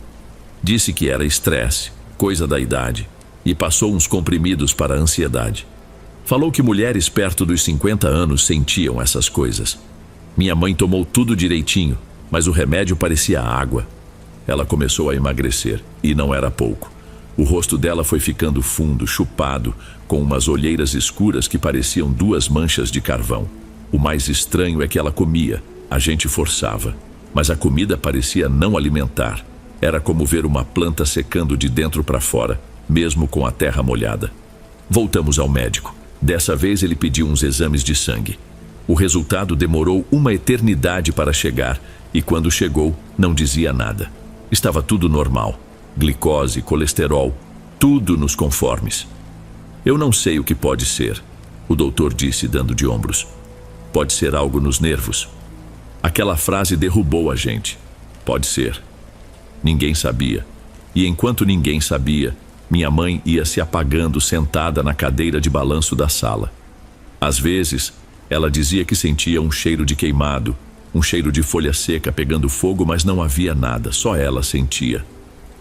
Disse que era estresse, coisa da idade, e passou uns comprimidos para a ansiedade. Falou que mulheres perto dos 50 anos sentiam essas coisas. Minha mãe tomou tudo direitinho, mas o remédio parecia água. Ela começou a emagrecer, e não era pouco. O rosto dela foi ficando fundo, chupado, com umas olheiras escuras que pareciam 2 manchas de carvão. O mais estranho é que ela comia, a gente forçava, mas a comida parecia não alimentar. Era como ver uma planta secando de dentro para fora, mesmo com a terra molhada. Voltamos ao médico. Dessa vez ele pediu uns exames de sangue. O resultado demorou uma eternidade para chegar, e quando chegou, não dizia nada. Estava tudo normal. Glicose, colesterol, tudo nos conformes. Eu não sei o que pode ser, o doutor disse, dando de ombros. Pode ser algo nos nervos. Aquela frase derrubou a gente. Pode ser. Ninguém sabia. E enquanto ninguém sabia, minha mãe ia se apagando sentada na cadeira de balanço da sala. Às vezes, ela dizia que sentia um cheiro de queimado, um cheiro de folha seca pegando fogo, mas não havia nada, só ela sentia.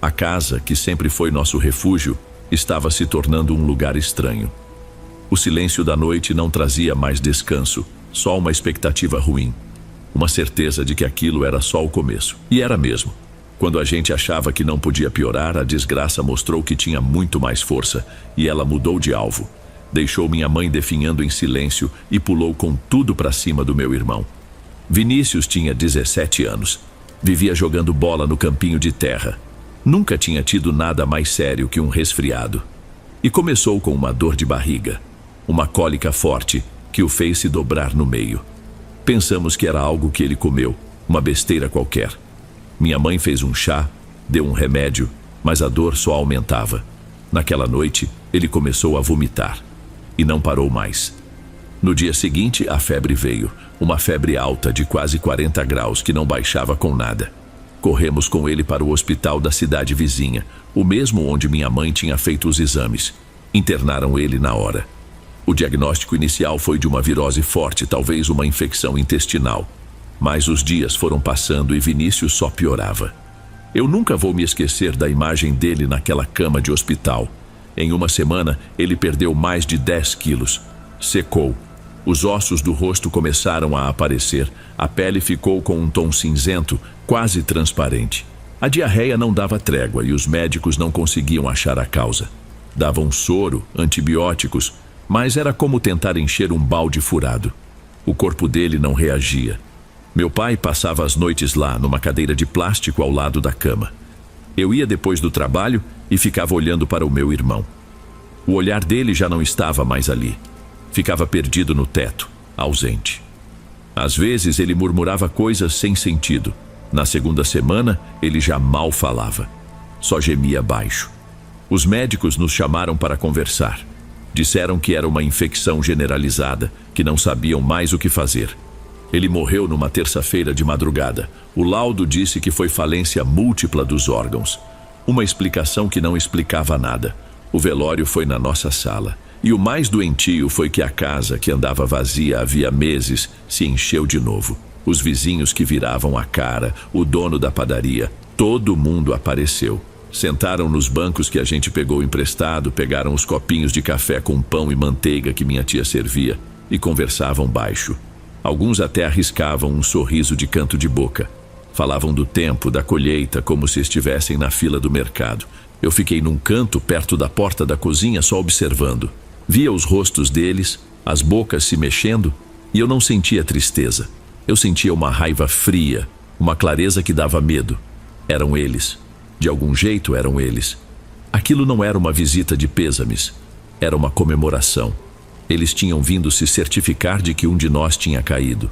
A casa, que sempre foi nosso refúgio, estava se tornando um lugar estranho. O silêncio da noite não trazia mais descanso, só uma expectativa ruim. Uma certeza de que aquilo era só o começo. E era mesmo. Quando a gente achava que não podia piorar, a desgraça mostrou que tinha muito mais força, e ela mudou de alvo. Deixou minha mãe definhando em silêncio e pulou com tudo para cima do meu irmão. Vinícius tinha 17 anos. Vivia jogando bola no campinho de terra. Nunca tinha tido nada mais sério que um resfriado. E começou com uma dor de barriga, uma cólica forte que o fez se dobrar no meio. Pensamos que era algo que ele comeu, uma besteira qualquer. Minha mãe fez um chá, deu um remédio, mas a dor só aumentava. Naquela noite, ele começou a vomitar. E não parou mais. No dia seguinte, a febre veio, uma febre alta de quase 40 graus que não baixava com nada. Corremos com ele para o hospital da cidade vizinha, o mesmo onde minha mãe tinha feito os exames. Internaram ele na hora. O diagnóstico inicial foi de uma virose forte, talvez uma infecção intestinal. Mas os dias foram passando e Vinícius só piorava. Eu nunca vou me esquecer da imagem dele naquela cama de hospital. Em uma semana, ele perdeu mais de 10 quilos. Secou. Os ossos do rosto começaram a aparecer. A pele ficou com um tom cinzento, quase transparente. A diarreia não dava trégua e os médicos não conseguiam achar a causa. Davam soro, antibióticos, mas era como tentar encher um balde furado. O corpo dele não reagia. Meu pai passava as noites lá, numa cadeira de plástico ao lado da cama. Eu ia depois do trabalho e ficava olhando para o meu irmão. O olhar dele já não estava mais ali. Ficava perdido no teto, ausente. Às vezes ele murmurava coisas sem sentido. Na segunda semana, ele já mal falava. Só gemia baixo. Os médicos nos chamaram para conversar. Disseram que era uma infecção generalizada, que não sabiam mais o que fazer. Ele morreu numa terça-feira de madrugada. O laudo disse que foi falência múltipla dos órgãos. Uma explicação que não explicava nada. O velório foi na nossa sala. E o mais doentio foi que a casa, que andava vazia havia meses, se encheu de novo. Os vizinhos que viravam a cara, o dono da padaria, todo mundo apareceu. Sentaram nos bancos que a gente pegou emprestado, pegaram os copinhos de café com pão e manteiga que minha tia servia e conversavam baixo. Alguns até arriscavam um sorriso de canto de boca. Falavam do tempo, da colheita, como se estivessem na fila do mercado. Eu fiquei num canto perto da porta da cozinha só observando. Via os rostos deles, as bocas se mexendo, e eu não sentia tristeza. Eu sentia uma raiva fria, uma clareza que dava medo. Eram eles. De algum jeito eram eles. Aquilo não era uma visita de pêsames. Era uma comemoração. Eles tinham vindo se certificar de que um de nós tinha caído.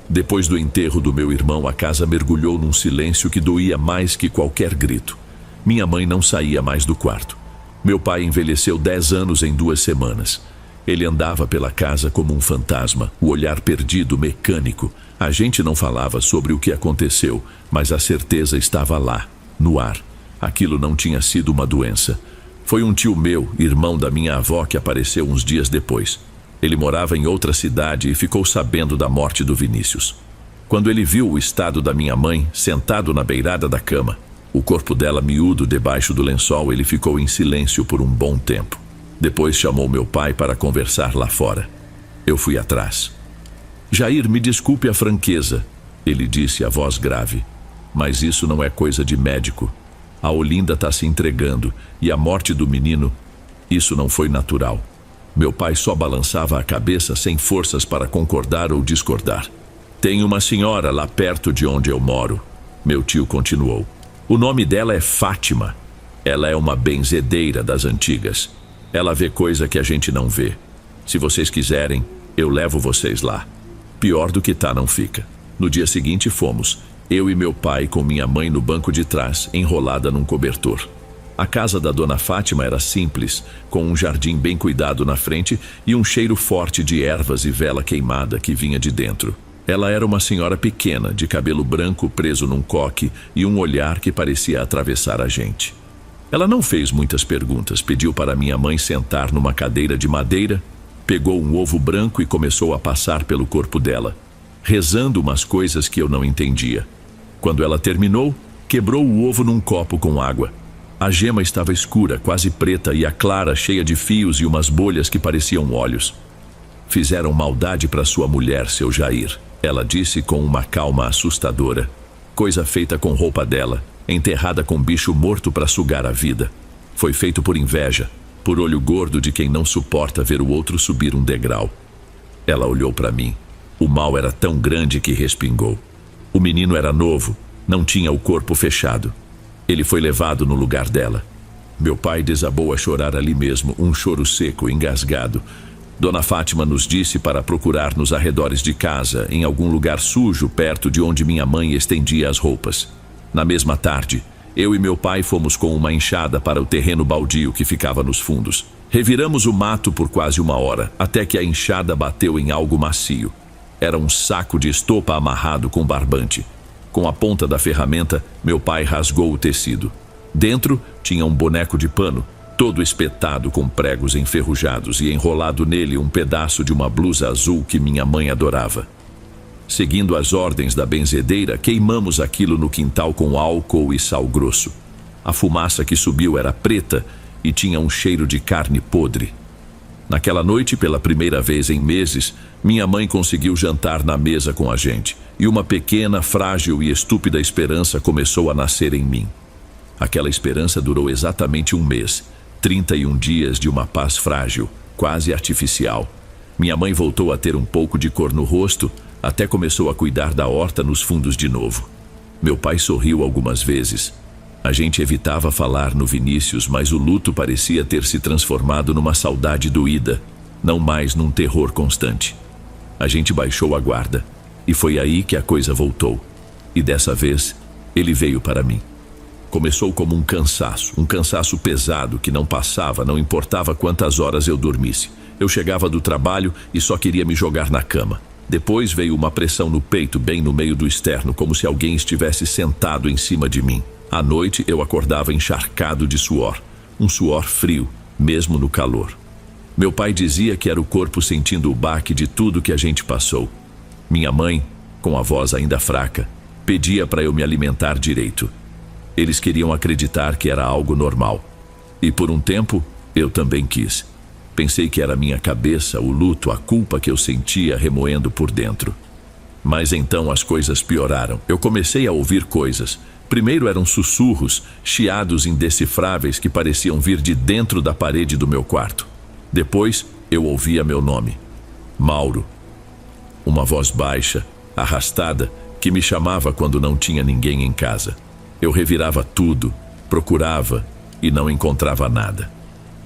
Depois do enterro do meu irmão, a casa mergulhou num silêncio que doía mais que qualquer grito. Minha mãe não saía mais do quarto. Meu pai envelheceu 10 anos em 2 semanas. Ele andava pela casa como um fantasma, o olhar perdido, mecânico. A gente não falava sobre o que aconteceu, mas a certeza estava lá, no ar. Aquilo não tinha sido uma doença. Foi um tio meu, irmão da minha avó, que apareceu uns dias depois. Ele morava em outra cidade e ficou sabendo da morte do Vinícius. Quando ele viu o estado da minha mãe, sentado na beirada da cama, o corpo dela miúdo debaixo do lençol, ele ficou em silêncio por um bom tempo. Depois chamou meu pai para conversar lá fora. Eu fui atrás. Jair, me desculpe a franqueza, ele disse a voz grave, mas isso não é coisa de médico. A Olinda está se entregando e a morte do menino, isso não foi natural. Meu pai só balançava a cabeça sem forças para concordar ou discordar. Tem uma senhora lá perto de onde eu moro, meu tio continuou. O nome dela é Fátima. Ela é uma benzedeira das antigas. Ela vê coisa que a gente não vê. Se vocês quiserem, eu levo vocês lá. Pior do que tá não fica. No dia seguinte fomos, eu e meu pai com minha mãe no banco de trás, enrolada num cobertor. A casa da dona Fátima era simples, com um jardim bem cuidado na frente e um cheiro forte de ervas e vela queimada que vinha de dentro. Ela era uma senhora pequena, de cabelo branco preso num coque e um olhar que parecia atravessar a gente. Ela não fez muitas perguntas, pediu para minha mãe sentar numa cadeira de madeira, pegou um ovo branco e começou a passar pelo corpo dela, rezando umas coisas que eu não entendia. Quando ela terminou, quebrou o ovo num copo com água. A gema estava escura, quase preta, e a clara cheia de fios e umas bolhas que pareciam olhos. Fizeram maldade para sua mulher, seu Jair, ela disse com uma calma assustadora. Coisa feita com roupa dela, enterrada com bicho morto para sugar a vida. Foi feito por inveja, por olho gordo de quem não suporta ver o outro subir um degrau. Ela olhou para mim. O mal era tão grande que respingou. O menino era novo, não tinha o corpo fechado. Ele foi levado no lugar dela. Meu pai desabou a chorar ali mesmo, um choro seco, engasgado. Dona Fátima nos disse para procurar nos arredores de casa, em algum lugar sujo, perto de onde minha mãe estendia as roupas. Na mesma tarde, eu e meu pai fomos com uma enxada para o terreno baldio que ficava nos fundos. Reviramos o mato por quase 1 hora, até que a enxada bateu em algo macio. Era um saco de estopa amarrado com barbante. Com a ponta da ferramenta, meu pai rasgou o tecido. Dentro tinha um boneco de pano, todo espetado com pregos enferrujados e enrolado nele um pedaço de uma blusa azul que minha mãe adorava. Seguindo as ordens da benzedeira, queimamos aquilo no quintal com álcool e sal grosso. A fumaça que subiu era preta e tinha um cheiro de carne podre. Naquela noite, pela primeira vez em meses, minha mãe conseguiu jantar na mesa com a gente, e uma pequena, frágil e estúpida esperança começou a nascer em mim. Aquela esperança durou exatamente 1 mês, 31 dias de uma paz frágil, quase artificial. Minha mãe voltou a ter um pouco de cor no rosto, até começou a cuidar da horta nos fundos de novo. Meu pai sorriu algumas vezes. A gente evitava falar no Vinícius, mas o luto parecia ter se transformado numa saudade doída, não mais num terror constante. A gente baixou a guarda, e foi aí que a coisa voltou. E dessa vez, ele veio para mim. Começou como um cansaço pesado que não passava, não importava quantas horas eu dormisse. Eu chegava do trabalho e só queria me jogar na cama. Depois veio uma pressão no peito, bem no meio do externo, como se alguém estivesse sentado em cima de mim. À noite eu acordava encharcado de suor, um suor frio, mesmo no calor. Meu pai dizia que era o corpo sentindo o baque de tudo que a gente passou. Minha mãe, com a voz ainda fraca, pedia para eu me alimentar direito. Eles queriam acreditar que era algo normal. E por um tempo, eu também quis. Pensei que era minha cabeça, o luto, a culpa que eu sentia remoendo por dentro. Mas então as coisas pioraram. Eu comecei a ouvir coisas. Primeiro eram sussurros, chiados indecifráveis que pareciam vir de dentro da parede do meu quarto. Depois, eu ouvia meu nome. Mauro. Uma voz baixa, arrastada, que me chamava quando não tinha ninguém em casa. Eu revirava tudo, procurava e não encontrava nada.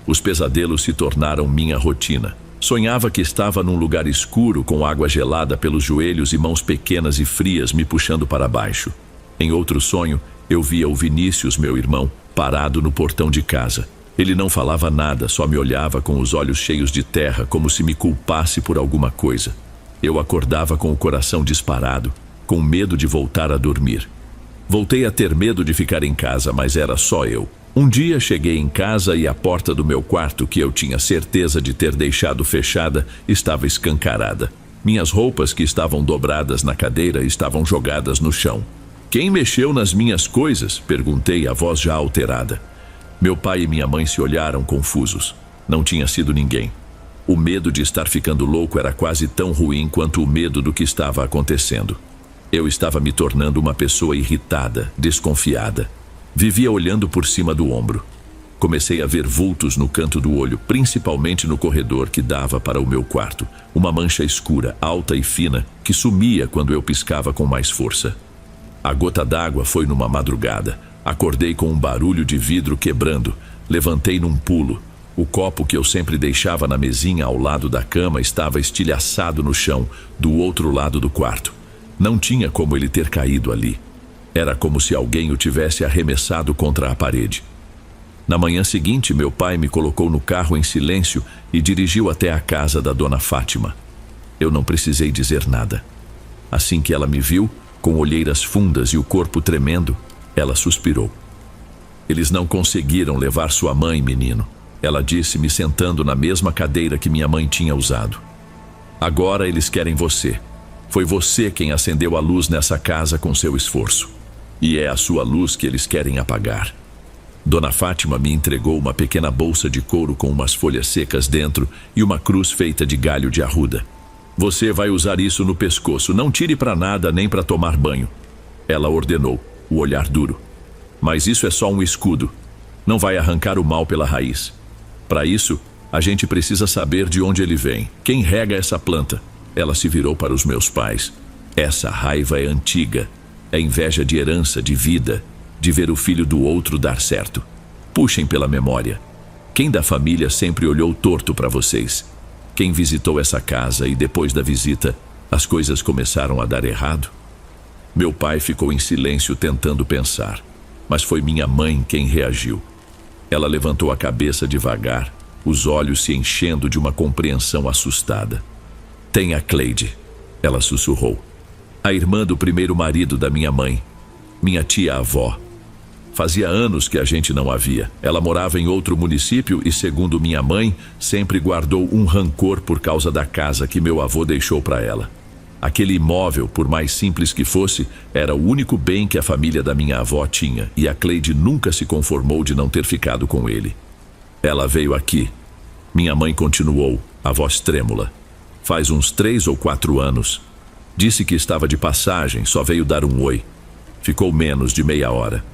Os pesadelos se tornaram minha rotina. Sonhava que estava num lugar escuro com água gelada pelos joelhos e mãos pequenas e frias me puxando para baixo. Em outro sonho, eu via o Vinícius, meu irmão, parado no portão de casa. Ele não falava nada, só me olhava com os olhos cheios de terra, como se me culpasse por alguma coisa. Eu acordava com o coração disparado, com medo de voltar a dormir. Voltei a ter medo de ficar em casa, mas era só eu. Um dia cheguei em casa e a porta do meu quarto, que eu tinha certeza de ter deixado fechada, estava escancarada. Minhas roupas, que estavam dobradas na cadeira, estavam jogadas no chão. "Quem mexeu nas minhas coisas?" perguntei, a voz já alterada. Meu pai e minha mãe se olharam confusos. Não tinha sido ninguém. O medo de estar ficando louco era quase tão ruim quanto o medo do que estava acontecendo. Eu estava me tornando uma pessoa irritada, desconfiada. Vivia olhando por cima do ombro. Comecei a ver vultos no canto do olho, principalmente no corredor que dava para o meu quarto. Uma mancha escura, alta e fina, que sumia quando eu piscava com mais força. A gota d'água foi numa madrugada. Acordei com um barulho de vidro quebrando. Levantei num pulo. O copo que eu sempre deixava na mesinha ao lado da cama estava estilhaçado no chão, do outro lado do quarto. Não tinha como ele ter caído ali. Era como se alguém o tivesse arremessado contra a parede. Na manhã seguinte, meu pai me colocou no carro em silêncio e dirigiu até a casa da dona Fátima. Eu não precisei dizer nada. Assim que ela me viu, com olheiras fundas e o corpo tremendo, ela suspirou. "Eles não conseguiram levar sua mãe, menino", ela disse, me sentando na mesma cadeira que minha mãe tinha usado. "Agora eles querem você. Foi você quem acendeu a luz nessa casa com seu esforço. E é a sua luz que eles querem apagar." Dona Fátima me entregou uma pequena bolsa de couro com umas folhas secas dentro e uma cruz feita de galho de arruda. "Você vai usar isso no pescoço, não tire para nada nem para tomar banho", ela ordenou, o olhar duro. "Mas isso é só um escudo. Não vai arrancar o mal pela raiz. Para isso, a gente precisa saber de onde ele vem. Quem rega essa planta?" Ela se virou para os meus pais. "Essa raiva é antiga. É inveja de herança, de vida, de ver o filho do outro dar certo. Puxem pela memória. Quem da família sempre olhou torto para vocês? Quem visitou essa casa e depois da visita, as coisas começaram a dar errado?" Meu pai ficou em silêncio tentando pensar, mas foi minha mãe quem reagiu. Ela levantou a cabeça devagar, os olhos se enchendo de uma compreensão assustada. "Tem a Cleide", ela sussurrou. "A irmã do primeiro marido da minha mãe, minha tia-avó. Fazia anos que a gente não a via. Ela morava em outro município e, segundo minha mãe, sempre guardou um rancor por causa da casa que meu avô deixou para ela. Aquele imóvel, por mais simples que fosse, era o único bem que a família da minha avó tinha, e a Cleide nunca se conformou de não ter ficado com ele. Ela veio aqui." Minha mãe continuou, a voz trêmula. "Faz uns 3 ou 4 anos. Disse que estava de passagem, só veio dar um oi. Ficou menos de meia hora.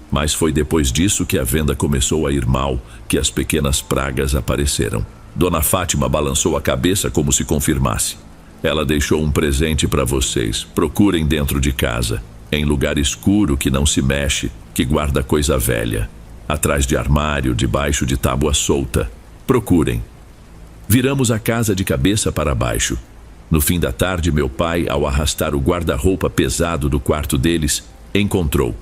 Mas foi depois disso que a venda começou a ir mal, que as pequenas pragas apareceram." Dona Fátima balançou a cabeça como se confirmasse. "Ela deixou um presente para vocês. Procurem dentro de casa, em lugar escuro que não se mexe, que guarda coisa velha. Atrás de armário, debaixo de tábua solta. Procurem." Viramos a casa de cabeça para baixo. No fim da tarde, meu pai, ao arrastar o guarda-roupa pesado do quarto deles, encontrou.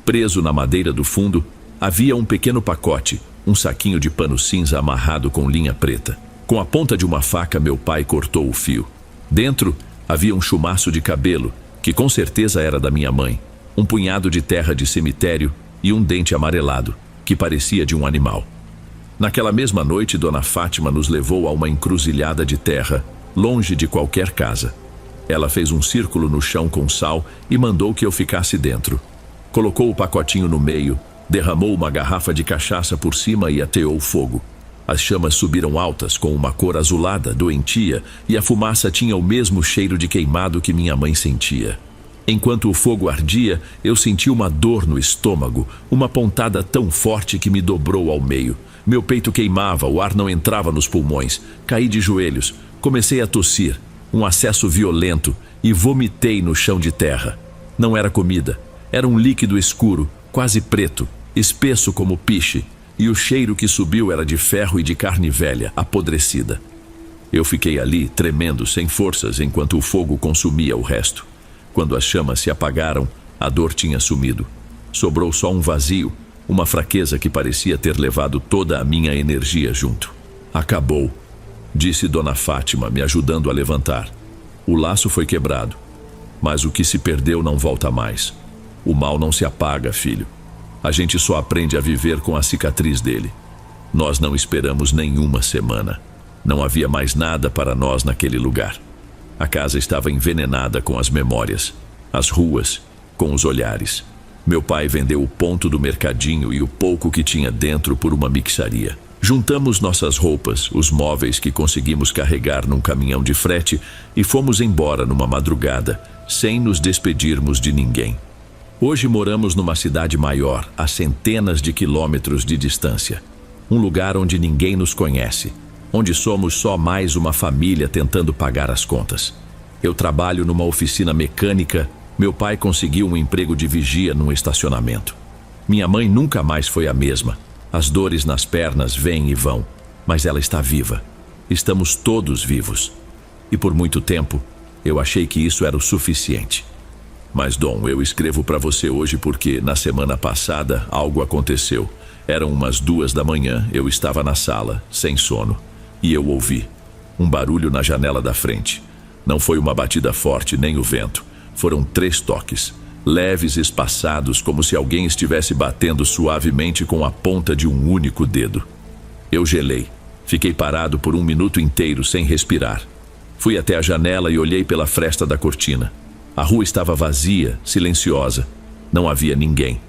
Preso na madeira do fundo, havia um pequeno pacote, um saquinho de pano cinza amarrado com linha preta. Com a ponta de uma faca, meu pai cortou o fio. Dentro, havia um chumaço de cabelo, que com certeza era da minha mãe, um punhado de terra de cemitério e um dente amarelado, que parecia de um animal. Naquela mesma noite, Dona Fátima nos levou a uma encruzilhada de terra, longe de qualquer casa. Ela fez um círculo no chão com sal e mandou que eu ficasse dentro. Colocou o pacotinho no meio, derramou uma garrafa de cachaça por cima e ateou fogo. As chamas subiram altas com uma cor azulada, doentia, e a fumaça tinha o mesmo cheiro de queimado que minha mãe sentia. Enquanto o fogo ardia, eu senti uma dor no estômago, uma pontada tão forte que me dobrou ao meio. Meu peito queimava, o ar não entrava nos pulmões. Caí de joelhos, comecei a tossir, um acesso violento, e vomitei no chão de terra. Não era comida, era um líquido escuro, quase preto, espesso como piche, e o cheiro que subiu era de ferro e de carne velha, apodrecida. Eu fiquei ali, tremendo, sem forças, enquanto o fogo consumia o resto. Quando as chamas se apagaram, a dor tinha sumido. Sobrou só um vazio, uma fraqueza que parecia ter levado toda a minha energia junto. Acabou, disse Dona Fátima, me ajudando a levantar. O laço foi quebrado, mas o que se perdeu não volta mais. O mal não se apaga, filho. A gente só aprende a viver com a cicatriz dele. Nós não esperamos nenhuma semana. Não havia mais nada para nós naquele lugar. A casa estava envenenada com as memórias, as ruas, com os olhares. Meu pai vendeu o ponto do mercadinho e o pouco que tinha dentro por uma mixaria. Juntamos nossas roupas, os móveis que conseguimos carregar num caminhão de frete e fomos embora numa madrugada, sem nos despedirmos de ninguém. Hoje moramos numa cidade maior, a centenas de quilômetros de distância. Um lugar onde ninguém nos conhece, onde somos só mais uma família tentando pagar as contas. Eu trabalho numa oficina mecânica, meu pai conseguiu um emprego de vigia num estacionamento. Minha mãe nunca mais foi a mesma. As dores nas pernas vêm e vão, mas ela está viva. Estamos todos vivos. E por muito tempo, eu achei que isso era o suficiente. Mas, Dom, eu escrevo para você hoje porque, na semana passada, algo aconteceu. Eram umas 2 da manhã, eu estava na sala, sem sono, e eu ouvi um barulho na janela da frente. Não foi uma batida forte, nem o vento. Foram 3 toques, leves, espaçados, como se alguém estivesse batendo suavemente com a ponta de um único dedo. Eu gelei. Fiquei parado por 1 minuto inteiro, sem respirar. Fui até a janela e olhei pela fresta da cortina. A rua estava vazia, silenciosa. Não havia ninguém.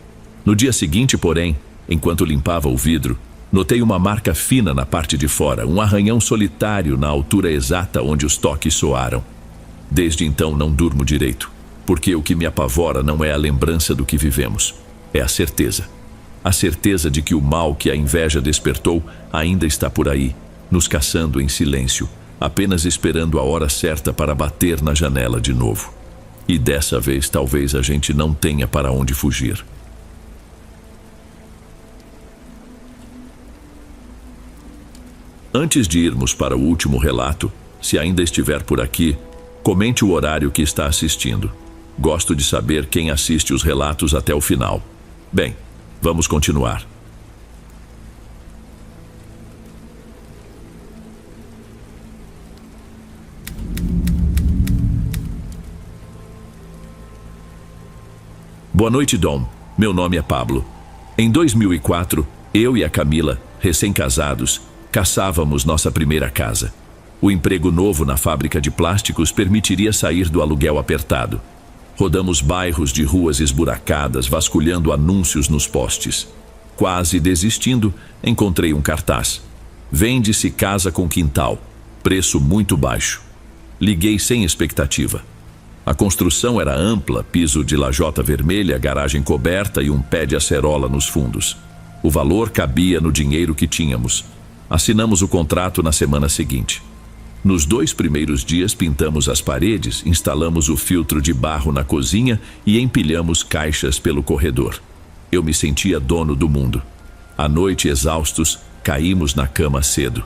No dia seguinte, porém, enquanto limpava o vidro, notei uma marca fina na parte de fora, um arranhão solitário na altura exata onde os toques soaram. Desde então não durmo direito, porque o que me apavora não é a lembrança do que vivemos, é a certeza. A certeza de que o mal que a inveja despertou ainda está por aí, nos caçando em silêncio, apenas esperando a hora certa para bater na janela de novo. E dessa vez talvez a gente não tenha para onde fugir. Antes de irmos para o último relato, se ainda estiver por aqui, comente o horário que está assistindo. Gosto de saber quem assiste os relatos até o final. Bem, vamos continuar. Boa noite, Dom. Meu nome é Pablo. Em 2004, eu e a Camila, recém-casados, caçávamos nossa primeira casa. O emprego novo na fábrica de plásticos permitiria sair do aluguel apertado. Rodamos bairros de ruas esburacadas, vasculhando anúncios nos postes. Quase desistindo, encontrei um cartaz. Vende-se casa com quintal. Preço muito baixo. Liguei sem expectativa. A construção era ampla, piso de lajota vermelha, garagem coberta e um pé de acerola nos fundos. O valor cabia no dinheiro que tínhamos. Assinamos o contrato na semana seguinte. Nos 2 primeiros dias pintamos as paredes, instalamos o filtro de barro na cozinha e empilhamos caixas pelo corredor. Eu me sentia dono do mundo. À noite, exaustos, caímos na cama cedo.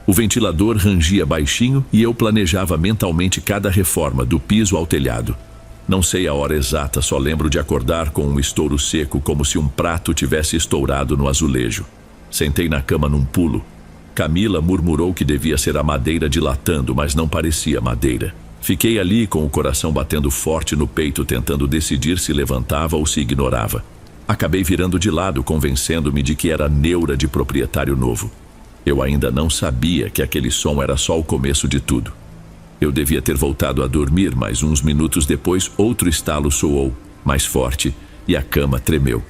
O ventilador rangia baixinho e eu planejava mentalmente cada reforma, do piso ao telhado. Não sei a hora exata, só lembro de acordar com um estouro seco, como se um prato tivesse estourado no azulejo. Sentei na cama num pulo. Camila murmurou que devia ser a madeira dilatando, mas não parecia madeira. Fiquei ali com o coração batendo forte no peito, tentando decidir se levantava ou se ignorava. Acabei virando de lado, convencendo-me de que era neura de proprietário novo. Eu ainda não sabia que aquele som era só o começo de tudo. Eu devia ter voltado a dormir, mas uns minutos depois outro estalo soou, mais forte, e a cama tremeu.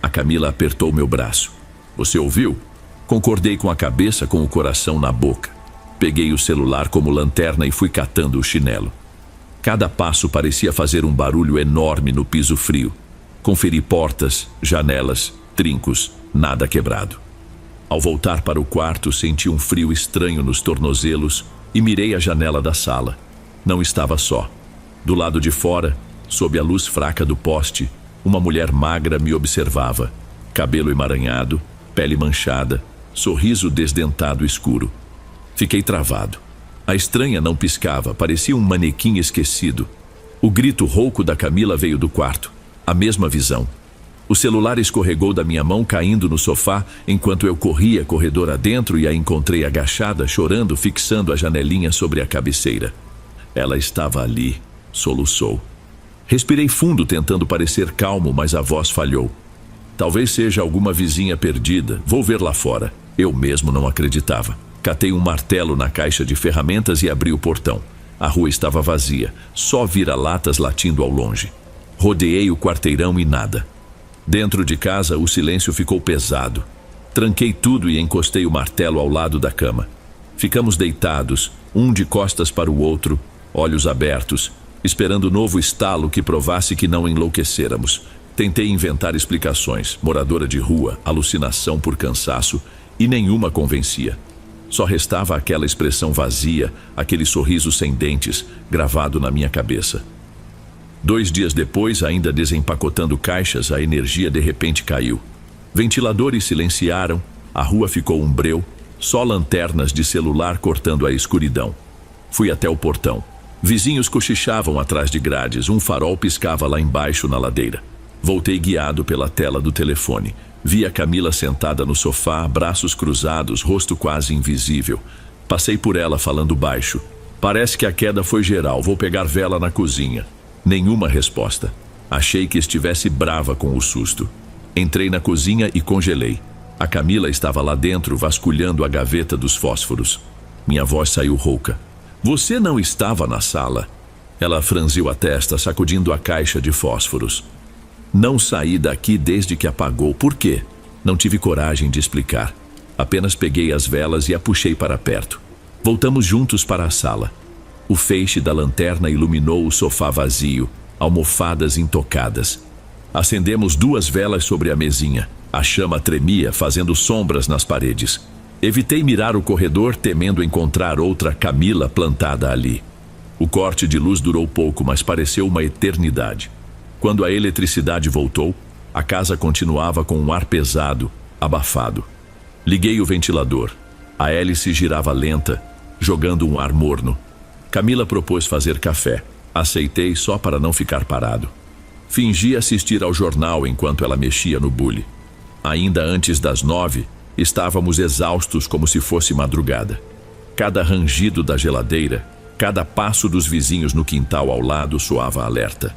A Camila apertou meu braço. Você ouviu? Concordei com a cabeça, com o coração na boca. Peguei o celular como lanterna e fui catando o chinelo. Cada passo parecia fazer um barulho enorme no piso frio. Conferi portas, janelas, trincos, nada quebrado. Ao voltar para o quarto, senti um frio estranho nos tornozelos e mirei a janela da sala. Não estava só. Do lado de fora, sob a luz fraca do poste, uma mulher magra me observava. Cabelo emaranhado, pele manchada, sorriso desdentado escuro. Fiquei travado. A estranha não piscava, parecia um manequim esquecido. O grito rouco da Camila veio do quarto. A mesma visão. O celular escorregou da minha mão, caindo no sofá, enquanto eu corria corredor adentro e a encontrei agachada, chorando, fixando a janelinha sobre a cabeceira. Ela estava ali, soluçou. Respirei fundo, tentando parecer calmo, mas a voz falhou. Talvez seja alguma vizinha perdida. Vou ver lá fora. Eu mesmo não acreditava. Catei um martelo na caixa de ferramentas e abri o portão. A rua estava vazia, só vira-latas latindo ao longe. Rodeei o quarteirão e nada. Dentro de casa, o silêncio ficou pesado. Tranquei tudo e encostei o martelo ao lado da cama. Ficamos deitados, um de costas para o outro, olhos abertos, esperando novo estalo que provasse que não enlouquecêramos. Tentei inventar explicações, moradora de rua, alucinação por cansaço, e nenhuma convencia. Só restava aquela expressão vazia, aquele sorriso sem dentes, gravado na minha cabeça. 2 dias depois, ainda desempacotando caixas, a energia de repente caiu. Ventiladores silenciaram, a rua ficou um breu, só lanternas de celular cortando a escuridão. Fui até o portão. Vizinhos cochichavam atrás de grades, um farol piscava lá embaixo na ladeira. Voltei guiado pela tela do telefone. Vi a Camila sentada no sofá, braços cruzados, rosto quase invisível. Passei por ela falando baixo. Parece que a queda foi geral, vou pegar vela na cozinha. Nenhuma resposta. Achei que estivesse brava com o susto. Entrei na cozinha e congelei. A Camila estava lá dentro, vasculhando a gaveta dos fósforos. Minha voz saiu rouca. Você não estava na sala? Ela franziu a testa, sacudindo a caixa de fósforos. Não saí daqui desde que apagou. Por quê? Não tive coragem de explicar. Apenas peguei as velas e a puxei para perto. Voltamos juntos para a sala. O feixe da lanterna iluminou o sofá vazio, almofadas intocadas. Acendemos 2 velas sobre a mesinha. A chama tremia, fazendo sombras nas paredes. Evitei mirar o corredor, temendo encontrar outra Camila plantada ali. O corte de luz durou pouco, mas pareceu uma eternidade. Quando a eletricidade voltou, a casa continuava com um ar pesado, abafado. Liguei o ventilador. A hélice girava lenta, jogando um ar morno. Camila propôs fazer café. Aceitei só para não ficar parado. Fingi assistir ao jornal enquanto ela mexia no bule. Ainda antes das 9, estávamos exaustos como se fosse madrugada. Cada rangido da geladeira, cada passo dos vizinhos no quintal ao lado soava alerta.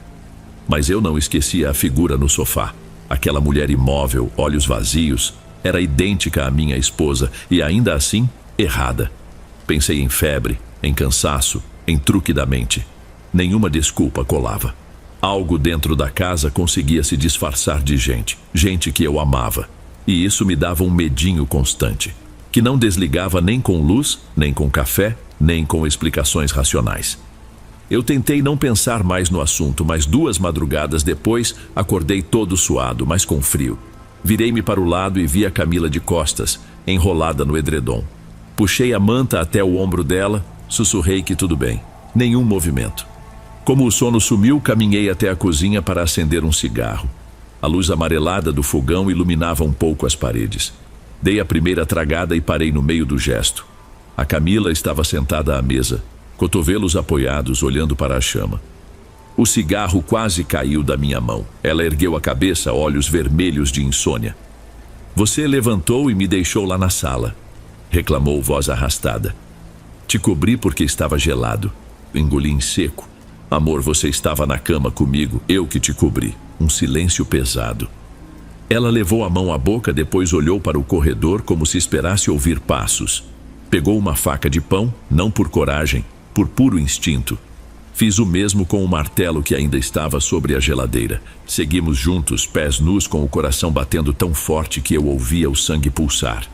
Mas eu não esquecia a figura no sofá. Aquela mulher imóvel, olhos vazios, era idêntica à minha esposa e ainda assim, errada. Pensei em febre, em cansaço, em truque da mente. Nenhuma desculpa colava. Algo dentro da casa conseguia se disfarçar de gente que eu amava. E isso me dava um medinho constante, que não desligava nem com luz, nem com café, nem com explicações racionais. Eu tentei não pensar mais no assunto, mas 2 madrugadas depois, acordei todo suado, mas com frio. Virei-me para o lado e vi a Camila de costas, enrolada no edredom. Puxei a manta até o ombro dela, sussurrei que tudo bem. Nenhum movimento. Como o sono sumiu, caminhei até a cozinha para acender um cigarro. A luz amarelada do fogão iluminava um pouco as paredes. Dei a primeira tragada e parei no meio do gesto. A Camila estava sentada à mesa, cotovelos apoiados, olhando para a chama. O cigarro quase caiu da minha mão. Ela ergueu a cabeça, olhos vermelhos de insônia. Você levantou e me deixou lá na sala, reclamou, voz arrastada. Te cobri porque estava gelado. Engoli em seco. Amor, você estava na cama comigo, eu que te cobri. Um silêncio pesado. Ela levou a mão à boca, depois olhou para o corredor como se esperasse ouvir passos. Pegou uma faca de pão, não por coragem, por puro instinto. Fiz o mesmo com o martelo que ainda estava sobre a geladeira. Seguimos juntos, pés nus, com o coração batendo tão forte que eu ouvia o sangue pulsar.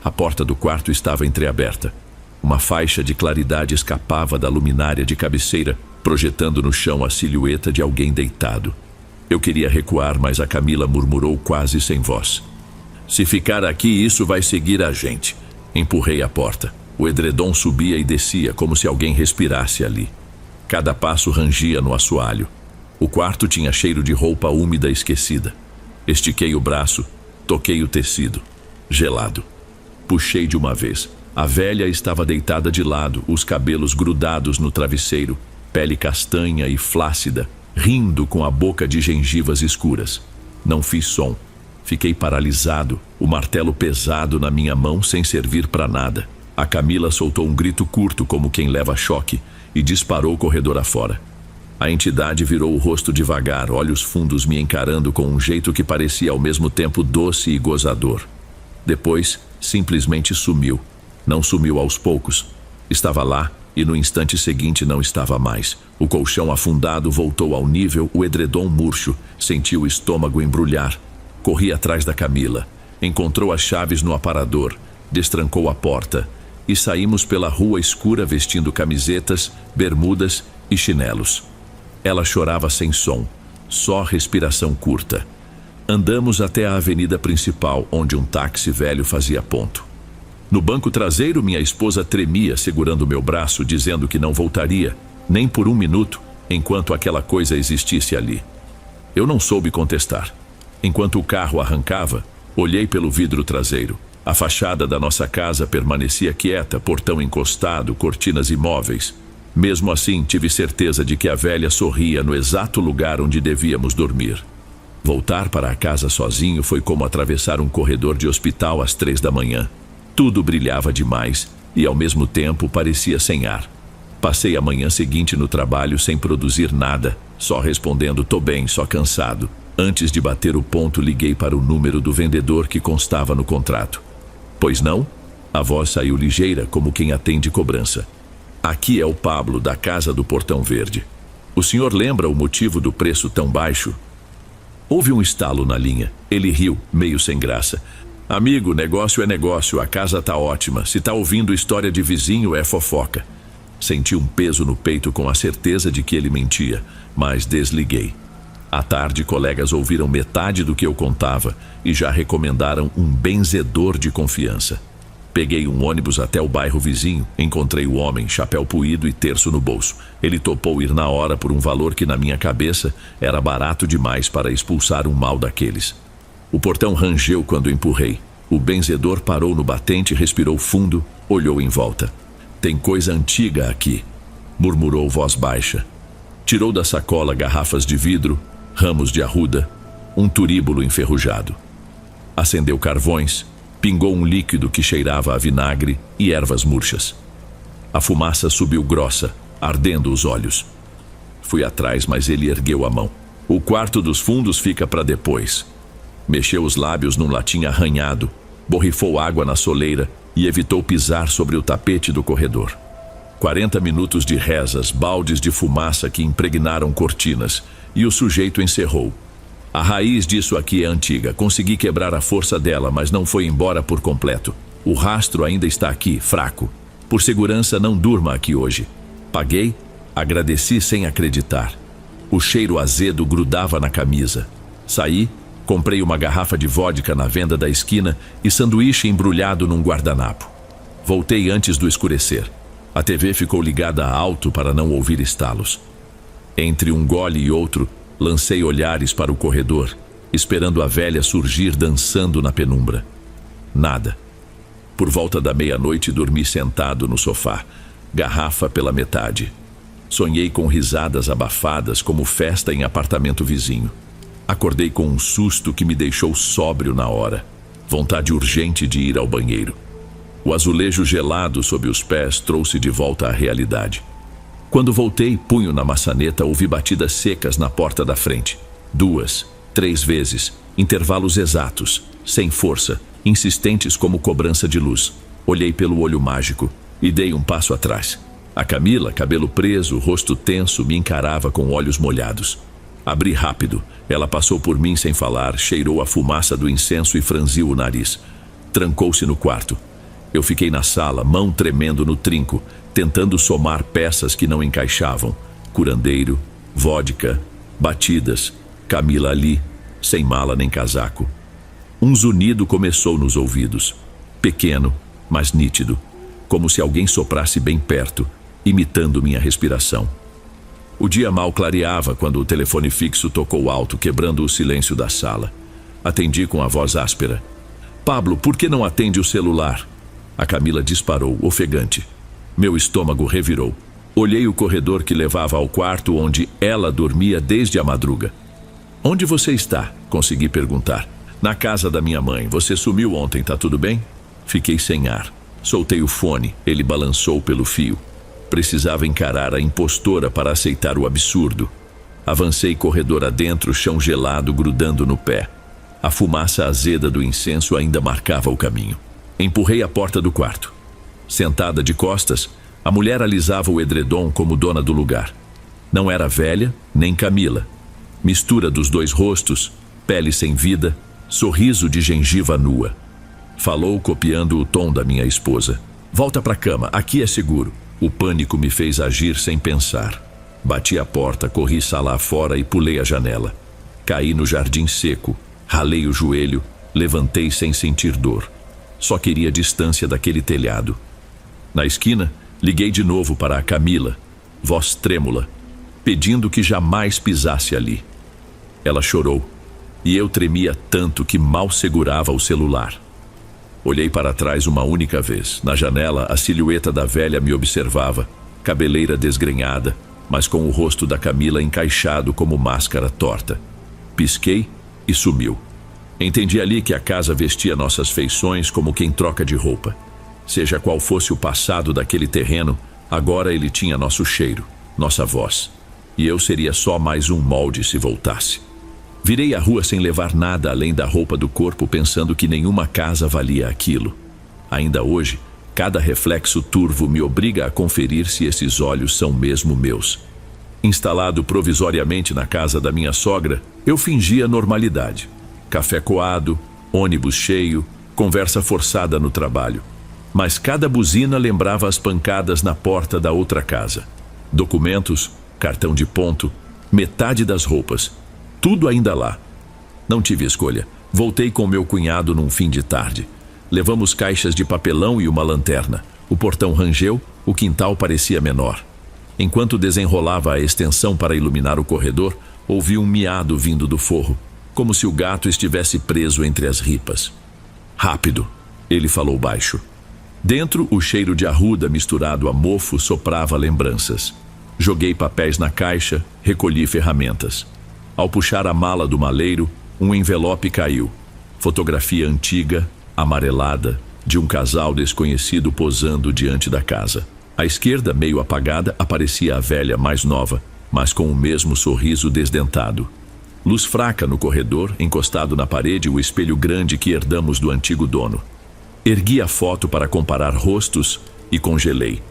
A porta do quarto estava entreaberta. Uma faixa de claridade escapava da luminária de cabeceira, projetando no chão a silhueta de alguém deitado. Eu queria recuar, mas a Camila murmurou quase sem voz: "Se ficar aqui, isso vai seguir a gente." Empurrei a porta. O edredom subia e descia como se alguém respirasse ali. Cada passo rangia no assoalho. O quarto tinha cheiro de roupa úmida esquecida. Estiquei o braço, toquei o tecido. Gelado. Puxei de uma vez. A velha estava deitada de lado, os cabelos grudados no travesseiro, pele castanha e flácida, rindo com a boca de gengivas escuras. Não fiz som. Fiquei paralisado, o martelo pesado na minha mão sem servir para nada. A Camila soltou um grito curto como quem leva choque e disparou o corredor afora. A entidade virou o rosto devagar, olhos fundos me encarando com um jeito que parecia ao mesmo tempo doce e gozador. Depois, simplesmente sumiu. Não sumiu aos poucos. Estava lá e no instante seguinte não estava mais. O colchão afundado voltou ao nível, o edredom murcho. Senti o estômago embrulhar. Corri atrás da Camila. Encontrou as chaves no aparador. Destrancou a porta. E saímos pela rua escura vestindo camisetas, bermudas e chinelos. Ela chorava sem som, só respiração curta. Andamos até a avenida principal, onde um táxi velho fazia ponto. No banco traseiro, minha esposa tremia segurando meu braço, dizendo que não voltaria, nem por um minuto, enquanto aquela coisa existisse ali. Eu não soube contestar. Enquanto o carro arrancava, olhei pelo vidro traseiro. A fachada da nossa casa permanecia quieta, portão encostado, cortinas imóveis. Mesmo assim, tive certeza de que a velha sorria no exato lugar onde devíamos dormir. Voltar para a casa sozinho foi como atravessar um corredor de hospital às 3 da manhã. Tudo brilhava demais e, ao mesmo tempo, parecia sem ar. Passei a manhã seguinte no trabalho sem produzir nada, só respondendo "tô bem, só cansado". Antes de bater o ponto, liguei para o número do vendedor que constava no contrato. "Pois não?" A voz saiu ligeira, como quem atende cobrança. "Aqui é o Pablo, da Casa do Portão Verde. O senhor lembra o motivo do preço tão baixo?" Houve um estalo na linha. Ele riu, meio sem graça. "Amigo, negócio é negócio, a casa tá ótima. Se tá ouvindo história de vizinho, é fofoca." Senti um peso no peito com a certeza de que ele mentia, mas desliguei. À tarde, colegas ouviram metade do que eu contava e já recomendaram um benzedor de confiança. Peguei um ônibus até o bairro vizinho, encontrei o homem, chapéu puído e terço no bolso. Ele topou ir na hora por um valor que na minha cabeça era barato demais para expulsar um mal daqueles. O portão rangeu quando empurrei. O benzedor parou no batente, respirou fundo, olhou em volta. "Tem coisa antiga aqui", murmurou voz baixa. Tirou da sacola garrafas de vidro, ramos de arruda, um turíbulo enferrujado. Acendeu carvões, pingou um líquido que cheirava a vinagre e ervas murchas. A fumaça subiu grossa, ardendo os olhos. Fui atrás, mas ele ergueu a mão. "O quarto dos fundos fica para depois." Mexeu os lábios num latim arranhado, borrifou água na soleira e evitou pisar sobre o tapete do corredor. 40 minutos de rezas, baldes de fumaça que impregnaram cortinas, e o sujeito encerrou. "A raiz disso aqui é antiga. Consegui quebrar a força dela, mas não foi embora por completo. O rastro ainda está aqui, fraco. Por segurança, não durma aqui hoje." Paguei, agradeci sem acreditar. O cheiro azedo grudava na camisa. Saí, comprei uma garrafa de vodka na venda da esquina e sanduíche embrulhado num guardanapo. Voltei antes do escurecer. A TV ficou ligada alto para não ouvir estalos. Entre um gole e outro, lancei olhares para o corredor, esperando a velha surgir dançando na penumbra. Nada. Por volta da meia-noite, dormi sentado no sofá, garrafa pela metade. Sonhei com risadas abafadas como festa em apartamento vizinho. Acordei com um susto que me deixou sóbrio na hora. Vontade urgente de ir ao banheiro. O azulejo gelado sob os pés trouxe de volta à realidade. Quando voltei, punho na maçaneta, ouvi batidas secas na porta da frente. 2, 3 vezes. Intervalos exatos, sem força, insistentes como cobrança de luz. Olhei pelo olho mágico e dei um passo atrás. A Camila, cabelo preso, rosto tenso, me encarava com olhos molhados. Abri rápido. Ela passou por mim sem falar, cheirou a fumaça do incenso e franziu o nariz. Trancou-se no quarto. Eu fiquei na sala, mão tremendo no trinco, tentando somar peças que não encaixavam. Curandeiro, vodka, batidas, Camila ali, sem mala nem casaco. Um zunido começou nos ouvidos. Pequeno, mas nítido, como se alguém soprasse bem perto, imitando minha respiração. O dia mal clareava quando o telefone fixo tocou alto, quebrando o silêncio da sala. Atendi com a voz áspera. Pablo, por que não atende o celular? A Camila disparou, ofegante. Meu estômago revirou. Olhei o corredor que levava ao quarto onde ela dormia desde a madruga. Onde você está? Consegui perguntar. Na casa da minha mãe. Você sumiu ontem, tá tudo bem? Fiquei sem ar. Soltei o fone. Ele balançou pelo fio. Precisava encarar a impostora para aceitar o absurdo. Avancei corredor adentro, chão gelado grudando no pé. A fumaça azeda do incenso ainda marcava o caminho. Empurrei a porta do quarto. Sentada de costas, a mulher alisava o edredom como dona do lugar. Não era velha, nem Camila. Mistura dos dois rostos, pele sem vida, sorriso de gengiva nua. Falou copiando o tom da minha esposa. Volta pra cama, aqui é seguro. O pânico me fez agir sem pensar. Bati a porta, corri sala afora e pulei a janela. Caí no jardim seco, ralei o joelho, levantei sem sentir dor. Só queria distância daquele telhado. Na esquina, liguei de novo para a Camila, voz trêmula, pedindo que jamais pisasse ali. Ela chorou, e eu tremia tanto que mal segurava o celular. Olhei para trás uma única vez. Na janela, a silhueta da velha me observava, cabeleira desgrenhada, mas com o rosto da Camila encaixado como máscara torta. Pisquei e sumiu. Entendi ali que a casa vestia nossas feições como quem troca de roupa. Seja qual fosse o passado daquele terreno, agora ele tinha nosso cheiro, nossa voz. E eu seria só mais um molde se voltasse. Virei a rua sem levar nada além da roupa do corpo, pensando que nenhuma casa valia aquilo. Ainda hoje, cada reflexo turvo me obriga a conferir se esses olhos são mesmo meus. Instalado provisoriamente na casa da minha sogra, eu fingia normalidade. Café coado, ônibus cheio, conversa forçada no trabalho. Mas cada buzina lembrava as pancadas na porta da outra casa. Documentos, cartão de ponto, metade das roupas. Tudo ainda lá. Não tive escolha. Voltei com meu cunhado num fim de tarde. Levamos caixas de papelão e uma lanterna. O portão rangeu, o quintal parecia menor. Enquanto desenrolava a extensão para iluminar o corredor, ouvi um miado vindo do forro, como se o gato estivesse preso entre as ripas. Rápido, ele falou baixo. Dentro, o cheiro de arruda misturado a mofo soprava lembranças. Joguei papéis na caixa, recolhi ferramentas. Ao puxar a mala do maleiro, um envelope caiu. Fotografia antiga, amarelada, de um casal desconhecido posando diante da casa. À esquerda, meio apagada, aparecia a velha mais nova, mas com o mesmo sorriso desdentado. Luz fraca no corredor, encostado na parede, o espelho grande que herdamos do antigo dono. Ergui a foto para comparar rostos e congelei.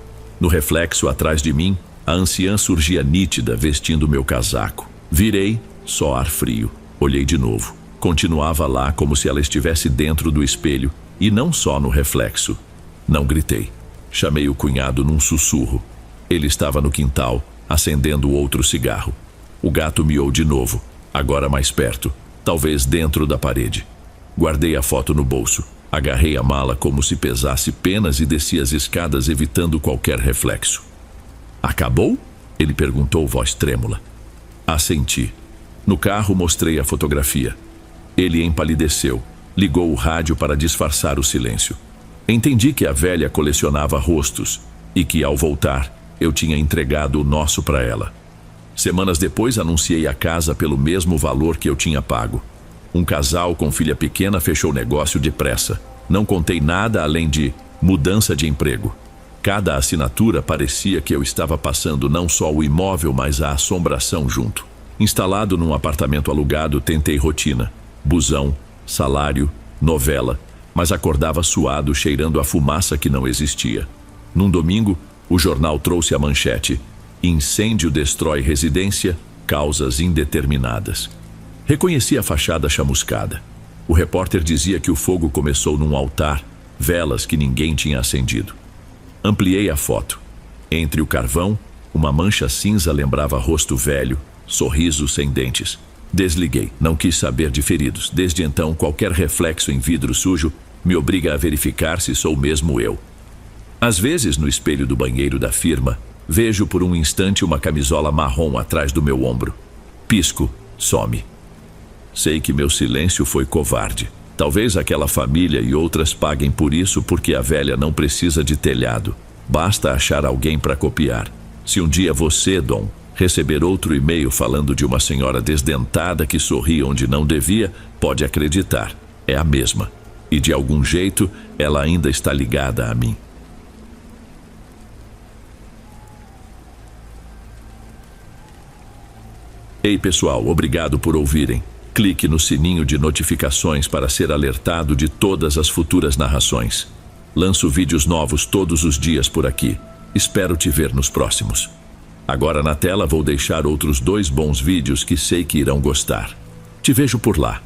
No reflexo atrás de mim, a anciã surgia nítida, vestindo meu casaco. Virei, só ar frio. Olhei de novo. Continuava lá como se ela estivesse dentro do espelho, e não só no reflexo. Não gritei. Chamei o cunhado num sussurro. Ele estava no quintal, acendendo outro cigarro. O gato miou de novo, agora mais perto, talvez dentro da parede. Guardei a foto no bolso. Agarrei a mala como se pesasse penas e desci as escadas evitando qualquer reflexo. Acabou? Ele perguntou, voz trêmula. Assenti. No carro mostrei a fotografia. Ele empalideceu, ligou o rádio para disfarçar o silêncio. Entendi que a velha colecionava rostos e que, ao voltar, eu tinha entregado o nosso para ela. Semanas depois anunciei a casa pelo mesmo valor que eu tinha pago. Um casal com filha pequena fechou o negócio depressa. Não contei nada além de mudança de emprego. Cada assinatura parecia que eu estava passando não só o imóvel, mas a assombração junto. Instalado num apartamento alugado, tentei rotina. busão, salário, novela, mas acordava suado, cheirando a fumaça que não existia. Num domingo, o jornal trouxe a manchete: incêndio destrói residência, causas indeterminadas. Reconheci a fachada chamuscada. O repórter dizia que o fogo começou num altar, velas que ninguém tinha acendido. Ampliei a foto. Entre o carvão, uma mancha cinza lembrava rosto velho, sorriso sem dentes. Desliguei, não quis saber de feridos. Desde então, qualquer reflexo em vidro sujo me obriga a verificar se sou mesmo eu. Às vezes, no espelho do banheiro da firma, vejo por um instante uma camisola marrom atrás do meu ombro. Pisco, some. Sei que meu silêncio foi covarde. Talvez aquela família e outras paguem por isso, porque a velha não precisa de telhado. Basta achar alguém para copiar. Se um dia você, Dom, receber outro e-mail falando de uma senhora desdentada que sorri onde não devia, pode acreditar. É a mesma. E de algum jeito, ela ainda está ligada a mim. Ei, pessoal, obrigado por ouvirem. Clique no sininho de notificações para ser alertado de todas as futuras narrações. Lanço vídeos novos todos os dias por aqui. Espero te ver nos próximos. Agora na tela vou deixar outros 2 bons vídeos que sei que irão gostar. Te vejo por lá.